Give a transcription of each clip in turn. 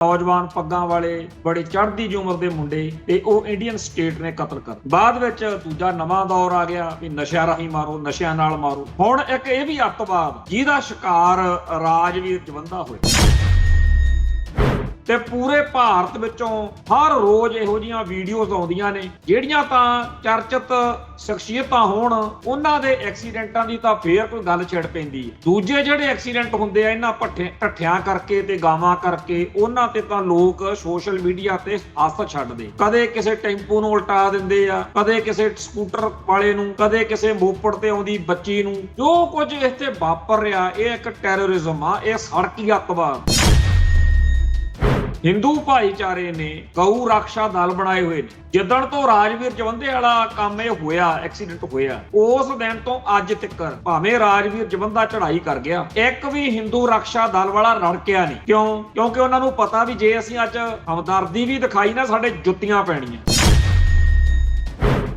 नौजवान पग्गां वाले बड़े चढ़दी उम्र के मुंडे ते ਉਹ ਇੰਡੀਅਨ ਸਟੇਟ ਨੇ ਕਤਲ ਕਰ ਬਾਅਦ ਵਿੱਚ ਦੂਜਾ ਨਵਾਂ ਦੌਰ ਆ ਗਿਆ ਵੀ ਨਸ਼ਿਆਂ ਰਾਹੀਂ ਮਾਰੋ ਨਸ਼ਿਆਂ ਨਾਲ ਮਾਰੋ। ਹੁਣ ਇੱਕ ਇਹ ਵੀ ਅੱਤਵਾਦ ਜਿਹਦਾ ਸ਼ਿਕਾਰ ਰਾਜਵੀਰ ਜਵੰਦਾ ਹੋਇਆ ਤੇ ਪੂਰੇ ਭਾਰਤ ਵਿੱਚੋਂ ਹਰ ਰੋਜ਼ ਇਹੋ ਜਿਹੀਆਂ ਵੀਡੀਓਜ਼ ਆਉਂਦੀਆਂ ਨੇ ਜਿਹੜੀਆਂ ਤਾਂ ਚਰਚਿਤ ਸ਼ਖਸੀਅਤਾਂ ਹੋਣ ਉਹਨਾਂ ਦੇ ਐਕਸੀਡੈਂਟਾਂ ਦੀ ਤਾਂ ਫੇਰ ਕੋਈ ਗੱਲ ਛਿੜ ਪੈਂਦੀ ਹੈ। ਦੂਜੇ ਜਿਹੜੇ ਐਕਸੀਡੈਂਟ ਹੁੰਦੇ ਆ ਇਹਨਾਂ ਢੱਠਿਆਂ ਕਰਕੇ ਤੇ ਗਾਵਾਂ ਕਰਕੇ ਉਹਨਾਂ ਤੇ ਤਾਂ ਲੋਕ ਸੋਸ਼ਲ ਮੀਡੀਆ ਤੇ ਹੱਥ ਛੱਡਦੇ, ਕਦੇ ਕਿਸੇ ਟੈਂਪੂ ਨੂੰ ਉਲਟਾ ਦਿੰਦੇ ਆ, ਕਦੇ ਕਿਸੇ ਸਕੂਟਰ ਵਾਲੇ ਨੂੰ, ਕਦੇ ਕਿਸੇ ਮੋਪੜ ਤੇ ਆਉਂਦੀ ਬੱਚੀ ਨੂੰ। ਜੋ ਕੁਝ ਇੱਥੇ ਵਾਪਰ ਰਿਹਾ ਇਹ ਇੱਕ ਟੈਰਰਿਜ਼ਮ ਆ, ਇਹ ਸੜਕੀ ਅੱਤਵਾਦ। ਹਿੰਦੂ ਭਾਈਚਾਰੇ ਨੇ ਗਊ ਰੱਖਿਆ ਦਲ ਬਣਾਏ ਹੋਏ ਨੇ। ਜਿੱਦਣ ਤੋਂ ਰਾਜਵੀਰ ਜਵੰਦੇ ਵਾਲਾ ਕੰਮ ਇਹ ਹੋਇਆ, ਐਕਸੀਡੈਂਟ ਹੋਇਆ, ਉਸ ਦਿਨ ਤੋਂ ਅੱਜ ਤੱਕ ਭਾਵੇਂ ਰਾਜਵੀਰ ਜਵੰਦਾ ਚੜ੍ਹਾਈ ਕਰ ਗਿਆ, ਇੱਕ ਵੀ ਹਿੰਦੂ ਰੱਖਿਆ ਦਲ ਵਾਲਾ ਰੜਕਿਆ ਨਹੀਂ। ਕਿਉਂਕਿ ਉਹਨਾਂ ਨੂੰ ਪਤਾ ਵੀ ਜੇ ਅਸੀਂ ਅੱਜ ਹਮਦਰਦੀ ਵੀ ਦਿਖਾਈ ਨਾ ਸਾਡੇ ਜੁੱਤੀਆਂ ਪੈਣੀਆਂ।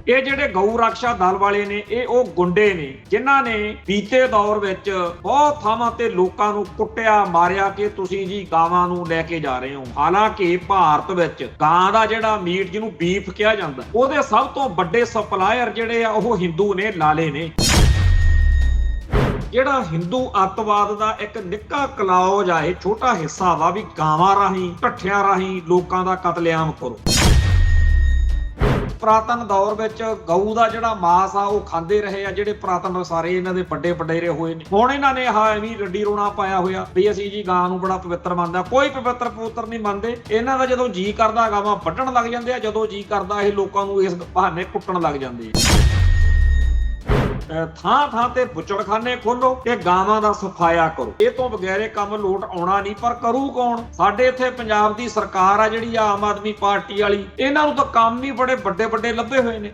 ਇਹ ਜਿਹੜੇ ਗਊ ਰੱਖਿਆ ਦਲ ਵਾਲੇ ਨੇ ਇਹ ਉਹ ਗੁੰਡੇ ਨੇ ਜਿਨ੍ਹਾਂ ਨੇ ਬੀਤੇ ਦੌਰ ਵਿੱਚ ਬਹੁਤ ਥਾਵਾਂ ਤੇ ਲੋਕਾਂ ਨੂੰ ਕੁੱਟਿਆ ਮਾਰਿਆ ਕਿ ਤੁਸੀਂ ਜੀ ਗਾਵਾਂ ਨੂੰ ਲੈ ਕੇ ਜਾ ਰਹੇ ਹੋ। ਹਾਲਾਂਕਿ ਭਾਰਤ ਵਿੱਚ ਗਾਂ ਦਾ ਜਿਹੜਾ ਮੀਟ ਜਿਹਨੂੰ ਬੀਫ ਕਿਹਾ ਜਾਂਦਾ ਉਹਦੇ ਸਭ ਤੋਂ ਵੱਡੇ ਸਪਲਾਇਰ ਜਿਹੜੇ ਆ ਉਹ ਹਿੰਦੂ ਨੇ, ਲਾਲੇ ਨੇ। ਜਿਹੜਾ ਹਿੰਦੂ ਅੱਤਵਾਦ ਦਾ ਇੱਕ ਨਿੱਕਾ ਕਲੌਜ ਆ, ਇਹ ਛੋਟਾ ਹਿੱਸਾ ਵਾ ਵੀ ਗਾਵਾਂ ਰਾਹੀਂ ਢੱਠਿਆਂ ਰਾਹੀਂ ਲੋਕਾਂ ਦਾ ਕਤਲੇਆਮ ਕਰੋ। ਪੁਰਾਤਨ ਦੌਰ ਵਿੱਚ ਗਊ ਦਾ ਜਿਹੜਾ ਮਾਸ ਆ ਉਹ ਖਾਂਦੇ ਰਹੇ ਆ ਜਿਹੜੇ ਪੁਰਾਤਨ ਸਾਰੇ ਇਹਨਾਂ ਦੇ ਵੱਡੇ ਵਡੇਰੇ ਹੋਏ ਨੇ। ਹੁਣ ਇਹਨਾਂ ਨੇ ਐਵੇਂ ਰੱਡੀ ਰੋਣਾ ਪਾਇਆ ਹੋਇਆ ਵੀ ਅਸੀਂ ਜੀ ਗਾਂ ਨੂੰ ਬੜਾ ਪਵਿੱਤਰ ਮੰਨਦਾ। ਕੋਈ ਪਵਿੱਤਰ ਪੁੱਤਰ ਨਹੀਂ ਮੰਨਦੇ ਇਹਨਾਂ ਦਾ। ਜਦੋਂ ਜੀ ਕਰਦਾ ਗਾਵਾਂ ਵੱਢਣ ਲੱਗ ਜਾਂਦੇ ਆ, ਜਦੋਂ ਜੀ ਕਰਦਾ ਇਹ ਲੋਕਾਂ ਨੂੰ ਇਸ ਬਹਾਨੇ ਕੁੱਟਣ ਲੱਗ ਜਾਂਦੇ ਆ। ਥਾਂ ਥਾਂ ਤੇ ਬੁੱਚੜਖਾਨੇ ਖੋਲੋ ਤੇ ਗਾਵਾਂ ਦਾ ਸਫਾਇਆ ਕਰੋ। ਇਹ ਤੋਂ ਬਗੈਰੇ ਕੰਮ ਲੋਟ ਆਉਣਾ ਨਹੀਂ। ਪਰ ਕਰੂ ਕੌਣ? ਸਾਡੇ ਇੱਥੇ ਪੰਜਾਬ ਦੀ ਸਰਕਾਰ ਆ ਜਿਹੜੀ ਆਮ ਆਦਮੀ ਪਾਰਟੀ ਵਾਲੀ, ਇਹਨਾਂ ਨੂੰ ਤਾਂ ਕੰਮ ਹੀ ਬੜੇ ਵੱਡੇ ਵੱਡੇ ਲੱਭੇ ਹੋਏ ਨੇ।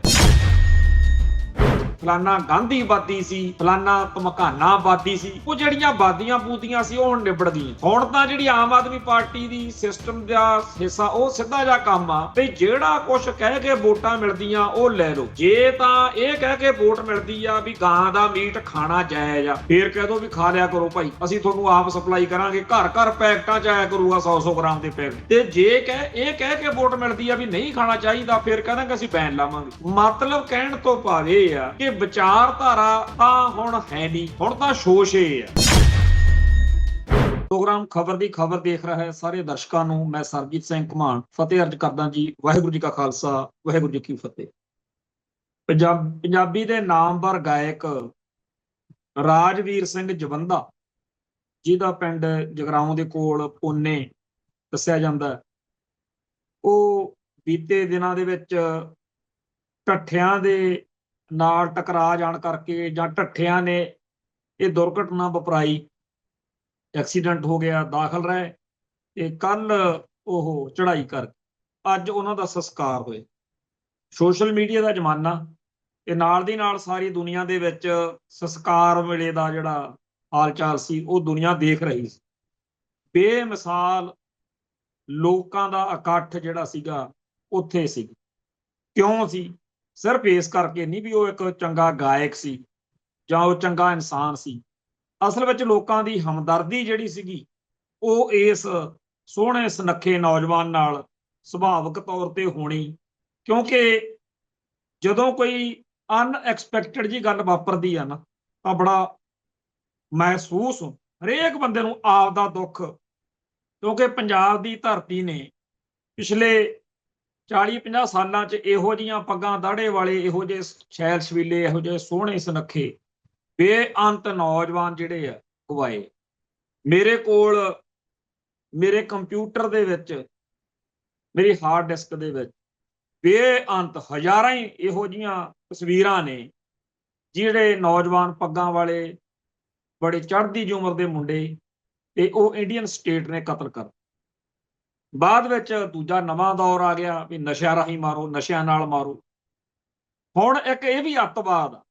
ਫਲਾਨਾ ਗਾਂਧੀਵਾਦੀ ਸੀ, ਫਲਾਨਾ ਧਮਕਾਨਾਵਾਦੀ ਸੀ। ਉਹ ਜਿਹੜੀਆਂ ਬਾਦੀਆਂ ਬੂਦੀਆਂ ਸੀ ਉਹ ਹੁਣ ਨਿਬੜ ਗਈਆਂ। ਹੁਣ ਤਾਂ ਜਿਹੜੀ ਆਮ ਆਦਮੀ ਪਾਰਟੀ ਦੀ ਸਿਸਟਮ ਦਾ ਹਿੱਸਾ ਉਹ ਸਿੱਧਾ ਜਿਹਾ ਕੰਮ ਆ ਵੀ ਜਿਹੜਾ ਕੁਝ ਕਹਿ ਕੇ ਵੋਟਾਂ ਮਿਲਦੀਆਂ ਉਹ ਲੈ ਲਓ। ਜੇ ਤਾਂ ਇਹ ਕਹਿ ਕੇ ਵੋਟ ਮਿਲਦੀ ਆ ਵੀ ਗਾਂ ਦਾ ਮੀਟ ਖਾਣਾ ਜਾਇਜ਼ ਆ, ਫੇਰ ਕਹਿ ਦੋ ਵੀ ਖਾ ਲਿਆ ਕਰੋ ਭਾਈ, ਅਸੀਂ ਤੁਹਾਨੂੰ ਆਪ ਸਪਲਾਈ ਕਰਾਂਗੇ, ਘਰ ਘਰ ਪੈਕਟਾਂ ਚ ਆਇਆ ਕਰੂਗਾ 100-100 ਗ੍ਰਾਮ ਦੇ ਪੈਕਟ। ਤੇ ਜੇ ਇਹ ਕਹਿ ਕੇ ਵੋਟ ਮਿਲਦੀ ਆ ਵੀ ਨਹੀਂ ਖਾਣਾ ਚਾਹੀਦਾ, ਫੇਰ ਕਹਿੰਦੇ ਅਸੀਂ ਬੈਨ ਲਾਵਾਂਗੇ। ਮਤਲਬ ਕਹਿਣ ਤੋਂ ਭਾਵ ਇਹ ਆ ਕਿ ਵਿਚਾਰਧਾਰਾ ਤਾਂ ਹੁਣ ਹੈ ਨਹੀਂ, ਹੁਣ ਤਾਂ ਸ਼ੋਸ਼ੇ ਆ। ਪ੍ਰੋਗਰਾਮ ਖਬਰ ਦੀ ਖਬਰ ਦੇਖ ਰਿਹਾ ਹੈ ਸਾਰੇ ਦਰਸ਼ਕਾਂ ਨੂੰ ਮੈਂ ਸਰਬਜੀਤ ਸਿੰਘ ਘਮਾਣ ਫਤਿਹ ਅਰਜ ਕਰਦਾ ਜੀ। ਵਾਹਿਗੁਰੂ ਜੀ ਕਾ ਖਾਲਸਾ, ਵਾਹਿਗੁਰੂ ਜੀ ਕੀ ਫਤਿਹ। ਪੰਜਾਬੀ ਦੇ ਨਾਮਵਰ ਗਾਇਕ ਰਾਜਵੀਰ ਸਿੰਘ ਜਵੰਦਾ, ਜਿਹਦਾ ਪਿੰਡ ਜਗਰਾਉਂ ਦੇ ਕੋਲ ਪੋਨੇ ਦੱਸਿਆ ਜਾਂਦਾ, ਉਹ ਬੀਤੇ ਦਿਨਾਂ ਦੇ ਵਿੱਚ ਢੱਠਿਆਂ ਦੇ ਨਾਲ ਟਕਰਾ ਜਾਣ ਕਰਕੇ ਜਾਂ ਢੱਠਿਆਂ ਨੇ ਇਹ ਦੁਰਘਟਨਾ ਵਾਪਰਾਈ, ਐਕਸੀਡੈਂਟ ਹੋ ਗਿਆ, ਦਾਖਲ ਰਹੇ ਤੇ ਕੱਲ ਉਹ ਚੜ੍ਹਾਈ ਕਰ ਅੱਜ ਉਹਨਾਂ ਦਾ ਸੰਸਕਾਰ ਹੋਇਆ। ਸੋਸ਼ਲ ਮੀਡੀਆ ਦਾ ਜ਼ਮਾਨਾ ਤੇ ਨਾਲ ਦੀ ਨਾਲ ਸਾਰੀ ਦੁਨੀਆ ਦੇ ਵਿੱਚ ਸੰਸਕਾਰ ਵੇਲੇ ਦਾ ਜਿਹੜਾ ਹਾਲ ਚਾਲ ਸੀ ਉਹ ਦੁਨੀਆ ਦੇਖ ਰਹੀ ਸੀ। ਬੇਮਿਸਾਲ ਲੋਕਾਂ ਦਾ ਇਕੱਠ ਜਿਹੜਾ ਸੀਗਾ ਉੱਥੇ ਸੀ। ਕਿਉਂ ਸੀ? ਸਿਰਫ ਇਸ ਕਰਕੇ ਨਹੀਂ ਵੀ ਉਹ ਇੱਕ ਚੰਗਾ ਗਾਇਕ ਸੀ ਜਾਂ ਉਹ ਚੰਗਾ ਇਨਸਾਨ ਸੀ। ਅਸਲ ਵਿੱਚ ਲੋਕਾਂ ਦੀ ਹਮਦਰਦੀ ਜਿਹੜੀ ਸੀਗੀ ਉਹ ਇਸ ਸੋਹਣੇ ਸੁਨੱਖੇ ਨੌਜਵਾਨ ਨਾਲ ਸੁਭਾਵਿਕ ਤੌਰ ਤੇ ਹੋਣੀ। ਕਿਉਂਕਿ ਜਦੋਂ ਕੋਈ ਅਨਐਕਸਪੈਕਟਡ ਜੀ ਗੱਲ ਵਾਪਰਦੀ ਆ ਨਾ ਤਾਂ ਬੜਾ ਮਹਿਸੂਸ ਹਰੇਕ ਬੰਦੇ ਨੂੰ ਆਪ ਦਾ ਦੁੱਖ, ਕਿਉਂਕਿ ਪੰਜਾਬ ਦੀ ਧਰਤੀ ਨੇ ਪਿਛਲੇ 40-50 ਸਾਲਾਂ 'ਚ ਇਹੋ ਜਿਹੀਆਂ ਪੱਗਾਂ ਦਾੜੇ ਵਾਲੇ, ਇਹੋ ਜਿਹੇ ਛੈਲ ਛਬੀਲੇ, ਇਹੋ ਜਿਹੇ ਸੋਹਣੇ ਸੁਨੱਖੇ ਬੇਅੰਤ ਨੌਜਵਾਨ ਜਿਹੜੇ ਆ ਗਵਾਏ। ਮੇਰੇ ਕੋਲ ਮੇਰੇ ਕੰਪਿਊਟਰ ਦੇ ਵਿੱਚ, ਮੇਰੀ ਹਾਰਡ ਡਿਸਕ ਦੇ ਵਿੱਚ ਬੇਅੰਤ ਹਜ਼ਾਰਾਂ ਹੀ ਇਹੋ ਜਿਹੀਆਂ ਤਸਵੀਰਾਂ ਨੇ ਜਿਹੜੇ ਨੌਜਵਾਨ ਪੱਗਾਂ ਵਾਲੇ ਬੜੇ ਚੜ੍ਹਦੀ ਉਮਰ ਦੇ ਮੁੰਡੇ ਤੇ ਉਹ ਇੰਡੀਅਨ ਸਟੇਟ ਨੇ ਕਤਲ ਕਰ। ਬਾਅਦ ਵਿੱਚ ਦੂਜਾ ਨਵਾਂ ਦੌਰ ਆ ਗਿਆ ਵੀ ਨਸ਼ਿਆਂ ਰਾਹੀਂ ਮਾਰੋ ਨਸ਼ਿਆਂ ਨਾਲ ਮਾਰੋ। ਹੁਣ ਇੱਕ ਇਹ ਵੀ ਅੱਤਵਾਦ ਆ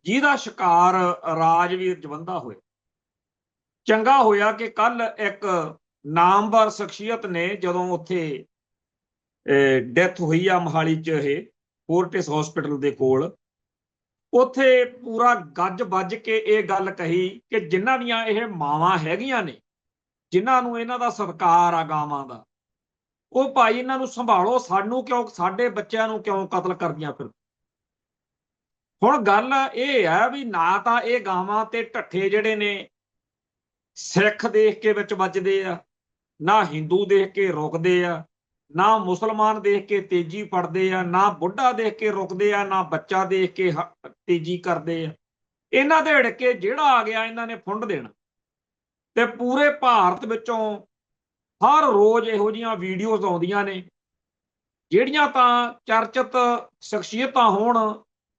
ਜਿਹਦਾ ਸ਼ਿਕਾਰ ਰਾਜਵੀਰ ਜਵੰਦਾ ਹੋਇਆ। ਚੰਗਾ ਹੋਇਆ ਕਿ ਕੱਲ ਇੱਕ ਨਾਮਵਰ ਸ਼ਖਸੀਅਤ ਨੇ ਜਦੋਂ ਉੱਥੇ ਡੈਥ ਹੋਈ ਆ ਮੋਹਾਲੀ 'ਚ, ਇਹ ਫੋਰਟਿਸ ਹਸਪੀਟਲ ਦੇ ਕੋਲ, ਉੱਥੇ ਪੂਰਾ ਗੱਜ ਵੱਜ ਕੇ ਇਹ ਗੱਲ ਕਹੀ ਕਿ ਜਿਨ੍ਹਾਂ ਦੀਆਂ ਇਹ ਮਾਵਾਂ ਹੈਗੀਆਂ ਨੇ ਜਿਨ੍ਹਾਂ ਨੂੰ ਇਹਨਾਂ ਦਾ ਸਤਿਕਾਰ ਆ ਗਾਵਾਂ ਦਾ, ਉਹ ਭਾਈ ਇਹਨਾਂ ਨੂੰ ਸੰਭਾਲੋ, ਸਾਨੂੰ ਕਿਉਂ, ਸਾਡੇ ਬੱਚਿਆਂ ਨੂੰ ਕਿਉਂ ਕਤਲ ਕਰਦੀਆਂ ਫਿਰ। ਹੁਣ ਗੱਲ ਇਹ ਹੈ ਵੀ ਨਾ ਤਾਂ ਇਹ ਗਾਵਾਂ ਤੇ ਢੱਠੇ ਜਿਹੜੇ ਨੇ ਸਿੱਖ ਦੇਖ ਕੇ ਵਿੱਚ ਵੱਜਦੇ ਆ, ਨਾ ਹਿੰਦੂ ਦੇਖ ਕੇ ਰੁਕਦੇ ਆ, ਨਾ ਮੁਸਲਮਾਨ ਦੇਖ ਕੇ ਤੇਜ਼ੀ ਫੜਦੇ ਆ, ਨਾ ਬੁੱਢਾ ਦੇਖ ਕੇ ਰੁਕਦੇ ਆ, ਨਾ ਬੱਚਾ ਦੇਖ ਕੇ ਤੇਜ਼ੀ ਕਰਦੇ ਆ। ਇਹਨਾਂ ਦੇ ਹਿੜਕੇ ਜਿਹੜਾ ਆ ਗਿਆ ਇਹਨਾਂ ਨੇ ਫੁੰਡ ਦੇਣਾ। ਤੇ ਪੂਰੇ ਭਾਰਤ ਵਿੱਚੋਂ ਹਰ ਰੋਜ਼ ਇਹੋ ਜਿਹੀਆਂ ਵੀਡੀਓਜ਼ ਆਉਂਦੀਆਂ ਨੇ, ਜਿਹੜੀਆਂ ਤਾਂ ਚਰਚਿਤ ਸ਼ਖਸੀਅਤਾਂ ਹੋਣ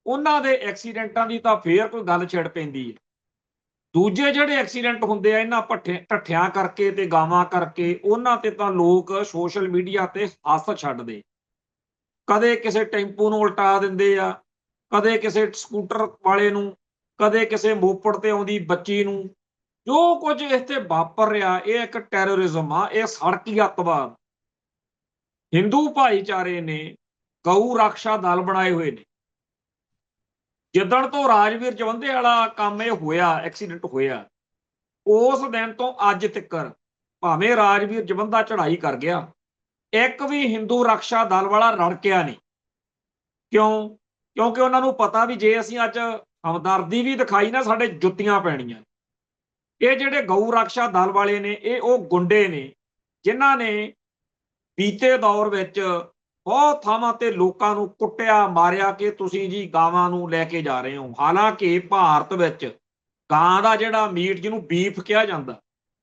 ਉਹਨਾਂ ਦੇ ਐਕਸੀਡੈਂਟਾਂ ਦੀ ਤਾਂ ਫੇਰ ਕੋਈ ਗੱਲ ਛਿੜ ਪੈਂਦੀ ਹੈ। ਦੂਜੇ ਜਿਹੜੇ ਐਕਸੀਡੈਂਟ ਹੁੰਦੇ ਆ ਇਹਨਾਂ ਢੱਠਿਆਂ ਕਰਕੇ ਤੇ ਗਾਵਾਂ ਕਰਕੇ, ਉਹਨਾਂ ਤੇ ਤਾਂ ਲੋਕ ਸੋਸ਼ਲ ਮੀਡੀਆ ਤੇ ਹੱਸ ਛੱਡਦੇ। ਕਦੇ ਕਿਸੇ ਟੈਂਪੂ ਨੂੰ ਉਲਟਾ ਦਿੰਦੇ ਆ, ਕਦੇ ਕਿਸੇ ਸਕੂਟਰ ਵਾਲੇ ਨੂੰ, ਕਦੇ ਕਿਸੇ ਮੋਪੜ ਤੇ ਆਉਂਦੀ ਬੱਚੀ ਨੂੰ। ਜੋ ਕੁਝ ਇੱਥੇ ਵਾਪਰ ਰਿਹਾ ਇਹ ਇੱਕ ਟੈਰਰਿਜ਼ਮ ਆ, ਇਹ ਸੜਕੀ ਅੱਤਵਾਦ। ਹਿੰਦੂ ਭਾਈਚਾਰੇ ਨੇ ਗਊ ਰਕਸ਼ਾ ਦਲ ਬਣਾਏ ਹੋਏ ਨੇ। ਜਿੱਦਣ ਤੋਂ ਰਾਜਵੀਰ ਜਵੰਦੇ ਵਾਲਾ ਕੰਮ ਇਹ ਹੋਇਆ, ਐਕਸੀਡੈਂਟ ਹੋਇਆ, ਉਸ ਦਿਨ ਤੋਂ ਅੱਜ ਤੱਕ ਭਾਵੇਂ ਰਾਜਵੀਰ ਜਵੰਦਾ ਚੜ੍ਹਾਈ ਕਰ ਗਿਆ, ਇੱਕ ਵੀ ਹਿੰਦੂ ਰਕਸ਼ਾ ਦਲ ਵਾਲਾ ਰੜਕਿਆ ਨਹੀਂ। ਕਿਉਂ? ਕਿਉਂਕਿ ਉਹਨਾਂ ਨੂੰ ਪਤਾ ਵੀ ਜੇ ਅਸੀਂ ਅੱਜ ਹਮਦਰਦੀ ਵੀ ਦਿਖਾਈ ਨਾ, ਸਾਡੇ ਜੁੱਤੀਆਂ ਪੈਣੀਆਂ। ਇਹ ਜਿਹੜੇ ਗਊ ਰਕਸ਼ਾ ਦਲ ਵਾਲੇ ਨੇ, ਇਹ ਉਹ ਗੁੰਡੇ ਨੇ ਜਿਨ੍ਹਾਂ ਨੇ ਬੀਤੇ ਦੌਰ ਵਿੱਚ ਬਹੁਤ ਥਾਵਾਂ ਤੇ ਲੋਕਾਂ ਨੂੰ ਕੁੱਟਿਆ ਮਾਰਿਆ ਕਿ ਤੁਸੀਂ ਜੀ ਗਾਵਾਂ ਨੂੰ ਲੈ ਕੇ ਜਾ ਰਹੇ ਹੋ। ਹਾਲਾਂਕਿ ਭਾਰਤ ਵਿੱਚ ਗਾਂ ਦਾ ਜਿਹੜਾ ਮੀਟ, ਜਿਹਨੂੰ ਬੀਫ ਕਿਹਾ ਜਾਂਦਾ,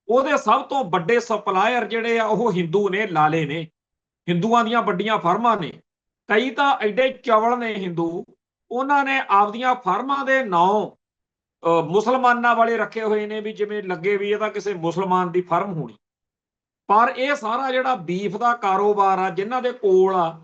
ਉਹਦੇ ਸਭ ਤੋਂ ਵੱਡੇ ਸਪਲਾਇਰ ਜਿਹੜੇ ਆ ਉਹ ਹਿੰਦੂ ਨੇ, ਲਾਲੇ ਨੇ, ਹਿੰਦੂਆਂ ਦੀਆਂ ਵੱਡੀਆਂ ਫਰਮਾਂ ਨੇ। ਕਈ ਤਾਂ ਐਡੇ ਚਵਲ ਨੇ ਹਿੰਦੂ, ਉਹਨਾਂ ਨੇ ਆਪਦੀਆਂ ਫਰਮਾਂ ਦੇ ਨਾਂ ਮੁਸਲਮਾਨਾਂ ਵਾਲੇ ਰੱਖੇ ਹੋਏ ਨੇ, ਵੀ ਜਿਵੇਂ ਲੱਗੇ ਵੀ ਇਹ ਤਾਂ ਕਿਸੇ ਮੁਸਲਮਾਨ ਦੀ ਫਰਮ ਹੋਣੀ। ਪਰ ਇਹ ਸਾਰਾ ਜਿਹੜਾ ਬੀਫ ਦਾ ਕਾਰੋਬਾਰ ਆ, ਜਿਨ੍ਹਾਂ ਦੇ ਕੋਲ ਆ,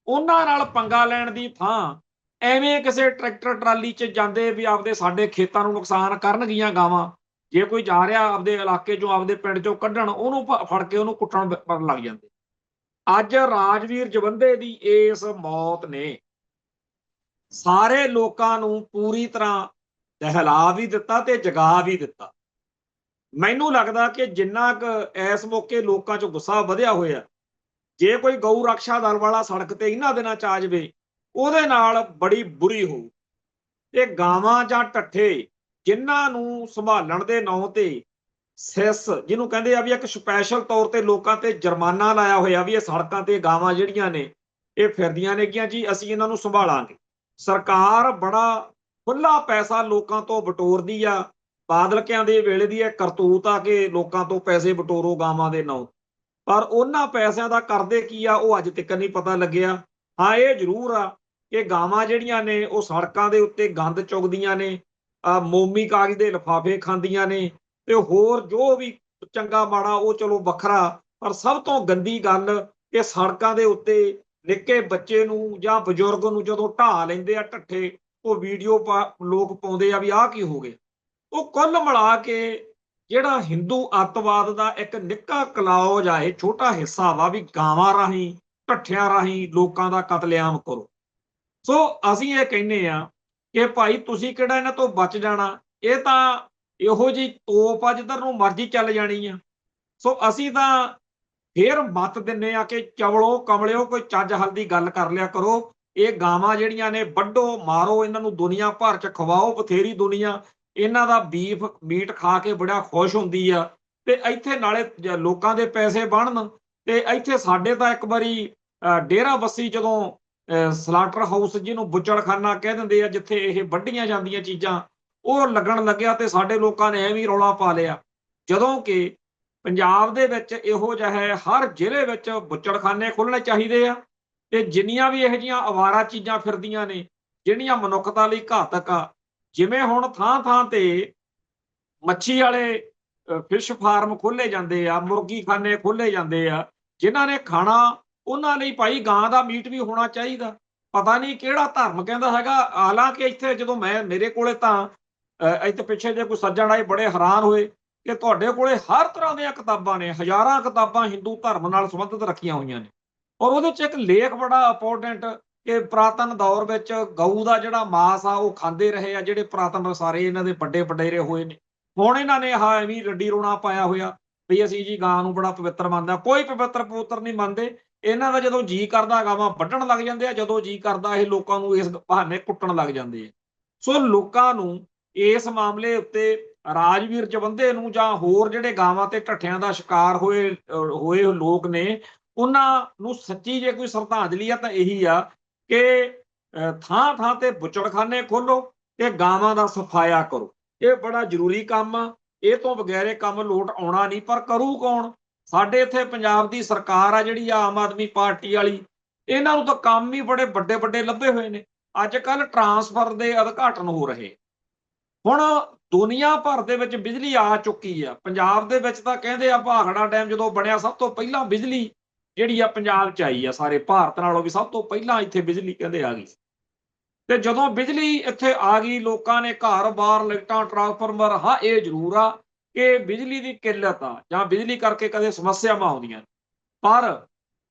ਉਹਨਾਂ ਨਾਲ ਪੰਗਾ ਲੈਣ ਦੀ ਥਾਂ ਐਵੇਂ ਕਿਸੇ ਟਰੈਕਟਰ ਟਰਾਲੀ 'ਚ ਜਾਂਦੇ ਵੀ ਆਪਦੇ ਸਾਡੇ ਖੇਤਾਂ ਨੂੰ ਨੁਕਸਾਨ ਕਰਨਗੀਆਂ ਗਾਵਾਂ। ਜੇ ਕੋਈ ਜਾ ਰਿਹਾ ਆਪਦੇ ਇਲਾਕੇ 'ਚੋਂ, ਆਪਦੇ ਪਿੰਡ 'ਚੋਂ ਕੱਢਣ, ਉਹਨੂੰ ਫੜ ਕੇ ਉਹਨੂੰ ਕੁੱਟਣ ਲੱਗ ਜਾਂਦੇ। ਅੱਜ ਰਾਜਵੀਰ ਜਵੰਦੇ ਦੀ ਇਸ ਮੌਤ ਨੇ ਸਾਰੇ ਲੋਕਾਂ ਨੂੰ ਪੂਰੀ ਤਰ੍ਹਾਂ ਦਹਿਲਾ ਵੀ ਦਿੱਤਾ ਤੇ ਜਗਾ ਵੀ ਦਿੱਤਾ। ਮੈਨੂੰ ਲੱਗਦਾ ਕਿ ਜਿੰਨਾ ਕੁ ਇਸ ਮੌਕੇ ਲੋਕਾਂ 'ਚ ਗੁੱਸਾ ਵਧਿਆ ਹੋਇਆ, ਜੇ ਕੋਈ ਗਊ ਰਕਸ਼ਾ ਦਲ ਵਾਲਾ ਸੜਕ ਤੇ ਇਹਨਾਂ ਦਿਨਾਂ 'ਚ ਆ ਜਾਵੇ, ਉਹਦੇ ਨਾਲ ਬੜੀ ਬੁਰੀ ਹੋਊ। ਤੇ ਗਾਵਾਂ ਜਾਂ ਢੱਠੇ ਜਿਨ੍ਹਾਂ ਨੂੰ ਸੰਭਾਲਣ ਦੇ ਨਾਂ ਤੇ ਸੈਸ, ਜਿਹਨੂੰ ਕਹਿੰਦੇ ਆ ਵੀ ਇੱਕ ਸਪੈਸ਼ਲ ਤੌਰ ਤੇ ਲੋਕਾਂ ਤੇ ਜੁਰਮਾਨਾ ਲਾਇਆ ਹੋਇਆ ਵੀ ਇਹ ਸੜਕਾਂ ਤੇ ਗਾਵਾਂ ਜਿਹੜੀਆਂ ਨੇ ਇਹ ਫਿਰਦੀਆਂ ਨੇਗੀਆਂ ਜੀ, ਅਸੀਂ ਇਹਨਾਂ ਨੂੰ ਸੰਭਾਲਾਂਗੇ। ਸਰਕਾਰ ਬੜਾ ਖੁੱਲਾ ਪੈਸਾ ਲੋਕਾਂ ਤੋਂ ਬਟੋਰਦੀ ਆ। ਬਾਦਲਕਿਆਂ ਦੇ ਵੇਲੇ ਦੀ ਇਹ ਕਰਤੂਤ ਆ ਕਿ ਲੋਕਾਂ ਤੋਂ ਪੈਸੇ ਬਟੋਰੋ ਗਾਵਾਂ ਦੇ ਨਾਂ, ਪਰ ਉਹਨਾਂ ਪੈਸਿਆਂ ਦਾ ਕਰਦੇ ਕੀ ਆ ਉਹ ਅੱਜ ਤੱਕ ਨਹੀਂ ਪਤਾ ਲੱਗਿਆ। ਹਾਂ, ਇਹ ਜ਼ਰੂਰ ਆ ਕਿ ਗਾਵਾਂ ਜਿਹੜੀਆਂ ਨੇ ਉਹ ਸੜਕਾਂ ਦੇ ਉੱਤੇ ਗੰਦ ਚੁਗਦੀਆਂ ਨੇ, ਮੋਮੀ ਕਾਗਜ਼ ਦੇ ਲਿਫਾਫੇ ਖਾਂਦੀਆਂ ਨੇ, ਤੇ ਹੋਰ ਜੋ ਵੀ ਚੰਗਾ ਮਾੜਾ ਉਹ ਚਲੋ ਵੱਖਰਾ। ਪਰ ਸਭ ਤੋਂ ਗੰਦੀ ਗੱਲ ਕਿ ਸੜਕਾਂ ਦੇ ਉੱਤੇ ਨਿੱਕੇ ਬੱਚੇ ਨੂੰ ਜਾਂ ਬਜ਼ੁਰਗ ਨੂੰ ਜਦੋਂ ਢਾਹ ਲੈਂਦੇ ਆ ਢੱਠੇ, ਉਹ ਵੀਡੀਓ ਲੋਕ ਪਾਉਂਦੇ ਆ ਵੀ ਆਹ ਕੀ ਹੋ ਗਿਆ। ਉਹ ਕੁੱਲ ਮਿਲਾ ਕੇ ਜਿਹੜਾ ਹਿੰਦੂ ਅੱਤਵਾਦ ਦਾ ਇੱਕ ਨਿੱਕਾ ਕਲੌਜ ਆ, ਇਹ ਛੋਟਾ ਹਿੱਸਾ ਵਾ ਵੀ ਗਾਵਾਂ ਰਾਹੀਂ, ਢੱਠਿਆਂ ਰਾਹੀਂ ਲੋਕਾਂ ਦਾ ਕਤਲੇਆਮ ਕਰੋ। ਸੋ ਅਸੀਂ ਇਹ ਕਹਿੰਦੇ ਆ ਕਿ ਭਾਈ ਤੁਸੀਂ ਕਿਹੜਾ ਇਹਨਾਂ ਤੋਂ ਬਚ ਜਾਣਾ, ਇਹ ਤਾਂ ਇਹੋ ਜਿਹੀ ਤੋਪ ਆ ਜਿੱਧਰ ਨੂੰ ਮਰਜ਼ੀ ਚੱਲ ਜਾਣੀ ਆ। ਸੋ ਅਸੀਂ ਤਾਂ ਫੇਰ ਮੱਤ ਦਿੰਦੇ ਆ ਕਿ ਚਵਲੋ ਕਮਲਿਓ, ਕੋਈ ਚੱਜ ਹਲਦੀ ਗੱਲ ਕਰ ਲਿਆ ਕਰੋ। ਇਹ ਗਾਵਾਂ ਜਿਹੜੀਆਂ ਨੇ ਵੱਢੋ ਮਾਰੋ, ਇਹਨਾਂ ਨੂੰ ਦੁਨੀਆ ਭਰ 'ਚ ਖਵਾਓ। ਬਥੇਰੀ ਦੁਨੀਆ ਇਹਨਾਂ ਦਾ ਬੀਫ ਮੀਟ ਖਾ ਕੇ ਬੜਾ ਖੁਸ਼ ਹੁੰਦੀ ਆ, ਤੇ ਇੱਥੇ ਨਾਲੇ ਲੋਕਾਂ ਦੇ ਪੈਸੇ ਬਣਨ। ਤੇ ਇੱਥੇ ਸਾਡੇ ਤਾਂ ਇੱਕ ਵਾਰੀ ਡੇਰਾ ਬੱਸੀ ਜਦੋਂ ਸਲਾਟਰ ਹਾਊਸ, ਜਿਹਨੂੰ ਬੁੱਚੜਖਾਨਾ ਕਹਿ ਦਿੰਦੇ ਆ, ਜਿੱਥੇ ਇਹ ਵੱਢੀਆਂ ਜਾਂਦੀਆਂ ਚੀਜ਼ਾਂ, ਉਹ ਲੱਗਣ ਲੱਗਿਆ ਤੇ ਸਾਡੇ ਲੋਕਾਂ ਨੇ ਐਵੇਂ ਰੌਲਾ ਪਾ ਲਿਆ। ਜਦੋਂ ਕਿ ਪੰਜਾਬ ਦੇ ਵਿੱਚ ਇਹੋ ਜਿਹਾ ਹਰ ਜ਼ਿਲ੍ਹੇ ਵਿੱਚ ਬੁੱਚੜਖਾਨੇ ਖੁੱਲ੍ਹਣੇ ਚਾਹੀਦੇ ਆ। ਤੇ ਜਿੰਨੀਆਂ ਵੀ ਇਹੋ ਜਿਹੀਆਂ ਅਵਾਰਾ ਚੀਜ਼ਾਂ ਫਿਰਦੀਆਂ ਨੇ, ਜਿਹੜੀਆਂ ਮਨੁੱਖਤਾ ਲਈ ਘਾਤਕ ਆ, ਜਿਵੇਂ ਹੁਣ ਥਾਂ ਥਾਂ ਤੇ ਮੱਛੀ ਵਾਲੇ ਫਿਸ਼ ਫਾਰਮ ਖੋਲੇ ਜਾਂਦੇ ਆ, ਮੁਰਗੀ ਖਾਨੇ ਖੋਲੇ ਜਾਂਦੇ ਆ, ਜਿਨ੍ਹਾਂ ਨੇ ਖਾਣਾ ਉਹਨਾਂ ਲਈ ਭਾਈ ਗਾਂ ਦਾ ਮੀਟ ਵੀ ਹੋਣਾ ਚਾਹੀਦਾ। ਪਤਾ ਨਹੀਂ ਕਿਹੜਾ ਧਰਮ ਕਹਿੰਦਾ ਹੈਗਾ। ਹਾਲਾਂਕਿ ਇੱਥੇ ਜਦੋਂ ਮੇਰੇ ਕੋਲੇ ਤਾਂ ਇੱਥੇ ਪਿੱਛੇ ਜੇ ਕੋਈ ਸੱਜਣ ਆਏ, ਬੜੇ ਹੈਰਾਨ ਹੋਏ ਕਿ ਤੁਹਾਡੇ ਕੋਲੇ ਹਰ ਤਰ੍ਹਾਂ ਦੀਆਂ ਕਿਤਾਬਾਂ ਨੇ, ਹਜ਼ਾਰਾਂ ਕਿਤਾਬਾਂ ਹਿੰਦੂ ਧਰਮ ਨਾਲ ਸੰਬੰਧਿਤ ਰੱਖੀਆਂ ਹੋਈਆਂ ਨੇ। ਔਰ ਉਹਦੇ 'ਚ ਇੱਕ ਲੇਖ ਬੜਾ ਇੰਪੋਰਟੈਂਟ ਕਿ ਪੁਰਾਤਨ ਦੌਰ ਵਿੱਚ ਗਊ ਦਾ ਜਿਹੜਾ ਮਾਸ ਆ ਉਹ ਖਾਂਦੇ ਰਹੇ ਆ ਜਿਹੜੇ ਪੁਰਾਤਨ ਸਾਰੇ ਇਹਨਾਂ ਦੇ ਵੱਡੇ ਵਡੇਰੇ ਹੋਏ ਨੇ। ਹੁਣ ਇਹਨਾਂ ਨੇ ਆਹ ਐਵੇਂ ਰੱਡੀ ਰੋਣਾ ਪਾਇਆ ਹੋਇਆ ਵੀ ਅਸੀਂ ਜੀ ਗਾਂ ਨੂੰ ਬੜਾ ਪਵਿੱਤਰ ਮੰਨਦੇ ਹਾਂ। ਕੋਈ ਪਵਿੱਤਰ ਨਹੀਂ ਮੰਨਦੇ। ਇਹਨਾਂ ਦਾ ਜਦੋਂ ਜੀ ਕਰਦਾ ਗਾਵਾਂ ਵੱਢਣ ਲੱਗ ਜਾਂਦੇ ਆ, ਜਦੋਂ ਜੀ ਕਰਦਾ ਇਹ ਲੋਕਾਂ ਨੂੰ ਇਸ ਬਹਾਨੇ ਕੁੱਟਣ ਲੱਗ ਜਾਂਦੇ ਆ। ਸੋ ਲੋਕਾਂ ਨੂੰ ਇਸ ਮਾਮਲੇ ਉੱਤੇ ਰਾਜਵੀਰ ਜਵੰਦੇ ਨੂੰ ਜਾਂ ਹੋਰ ਜਿਹੜੇ ਗਾਵਾਂ ਤੇ ਢੱਠਿਆਂ ਦਾ ਸ਼ਿਕਾਰ ਹੋਏ ਲੋਕ ਨੇ, ਉਹਨਾਂ ਨੂੰ ਸੱਚੀ ਜੇ ਕੋਈ ਸ਼ਰਧਾਂਜਲੀ ਆ ਤਾਂ ਇਹੀ ਆ ਕਿ ਥਾਂ ਥਾਂ ਤੇ ਬੁੱਚੜਖਾਨੇ ਖੋਲੋ ਤੇ ਗਾਵਾਂ ਦਾ ਸਫਾਇਆ ਕਰੋ। ਇਹ ਬੜਾ ਜ਼ਰੂਰੀ ਕੰਮ ਆ। ਇਹ ਤੋਂ ਬਗੈਰ ਇਹ ਕੰਮ ਲੋਟ ਆਉਣਾ ਨਹੀਂ। ਪਰ ਕਰੂ ਕੌਣ? ਸਾਡੇ ਇੱਥੇ ਪੰਜਾਬ ਦੀ ਸਰਕਾਰ ਆ ਜਿਹੜੀ ਆਮ ਆਦਮੀ ਪਾਰਟੀ ਵਾਲੀ, ਇਹਨਾਂ ਨੂੰ ਤਾਂ ਕੰਮ ਹੀ ਬੜੇ ਵੱਡੇ ਵੱਡੇ ਲੱਭੇ ਹੋਏ ਨੇ। ਅੱਜ ਕੱਲ ਟਰਾਂਸਫਰ ਦੇ ਉਦਘਾਟਨ ਹੋ ਰਹੇ। ਹੁਣ ਦੁਨੀਆ ਭਰ ਦੇ ਵਿੱਚ ਬਿਜਲੀ ਆ ਚੁੱਕੀ ਆ। ਪੰਜਾਬ ਦੇ ਵਿੱਚ ਤਾਂ ਕਹਿੰਦੇ ਆ ਭਾਖੜਾ ਡੈਮ ਜਦੋਂ ਬਣਿਆ ਸਭ ਤੋਂ ਪਹਿਲਾਂ ਬਿਜਲੀ ਜਿਹੜੀ ਆ ਪੰਜਾਬ 'ਚ ਆਈ ਆ। ਸਾਰੇ ਭਾਰਤ ਨਾਲੋਂ ਵੀ ਸਭ ਤੋਂ ਪਹਿਲਾਂ ਇੱਥੇ ਬਿਜਲੀ ਕਹਿੰਦੇ ਆ ਗਈ। ਤੇ ਜਦੋਂ ਬਿਜਲੀ ਇੱਥੇ ਆ ਗਈ, ਲੋਕਾਂ ਨੇ ਘਰ-ਬਾਰ, ਲਾਈਟਾਂ, ਟਰਾਂਸਫਾਰਮਰ। ਹਾਂ, ਇਹ ਜ਼ਰੂਰ ਆ ਕਿ ਬਿਜਲੀ ਦੀ ਕਿੱਲਤ ਆ ਜਾਂ ਬਿਜਲੀ ਕਰਕੇ ਕਦੇ ਸਮੱਸਿਆਵਾਂ ਆਉਂਦੀਆਂ, ਪਰ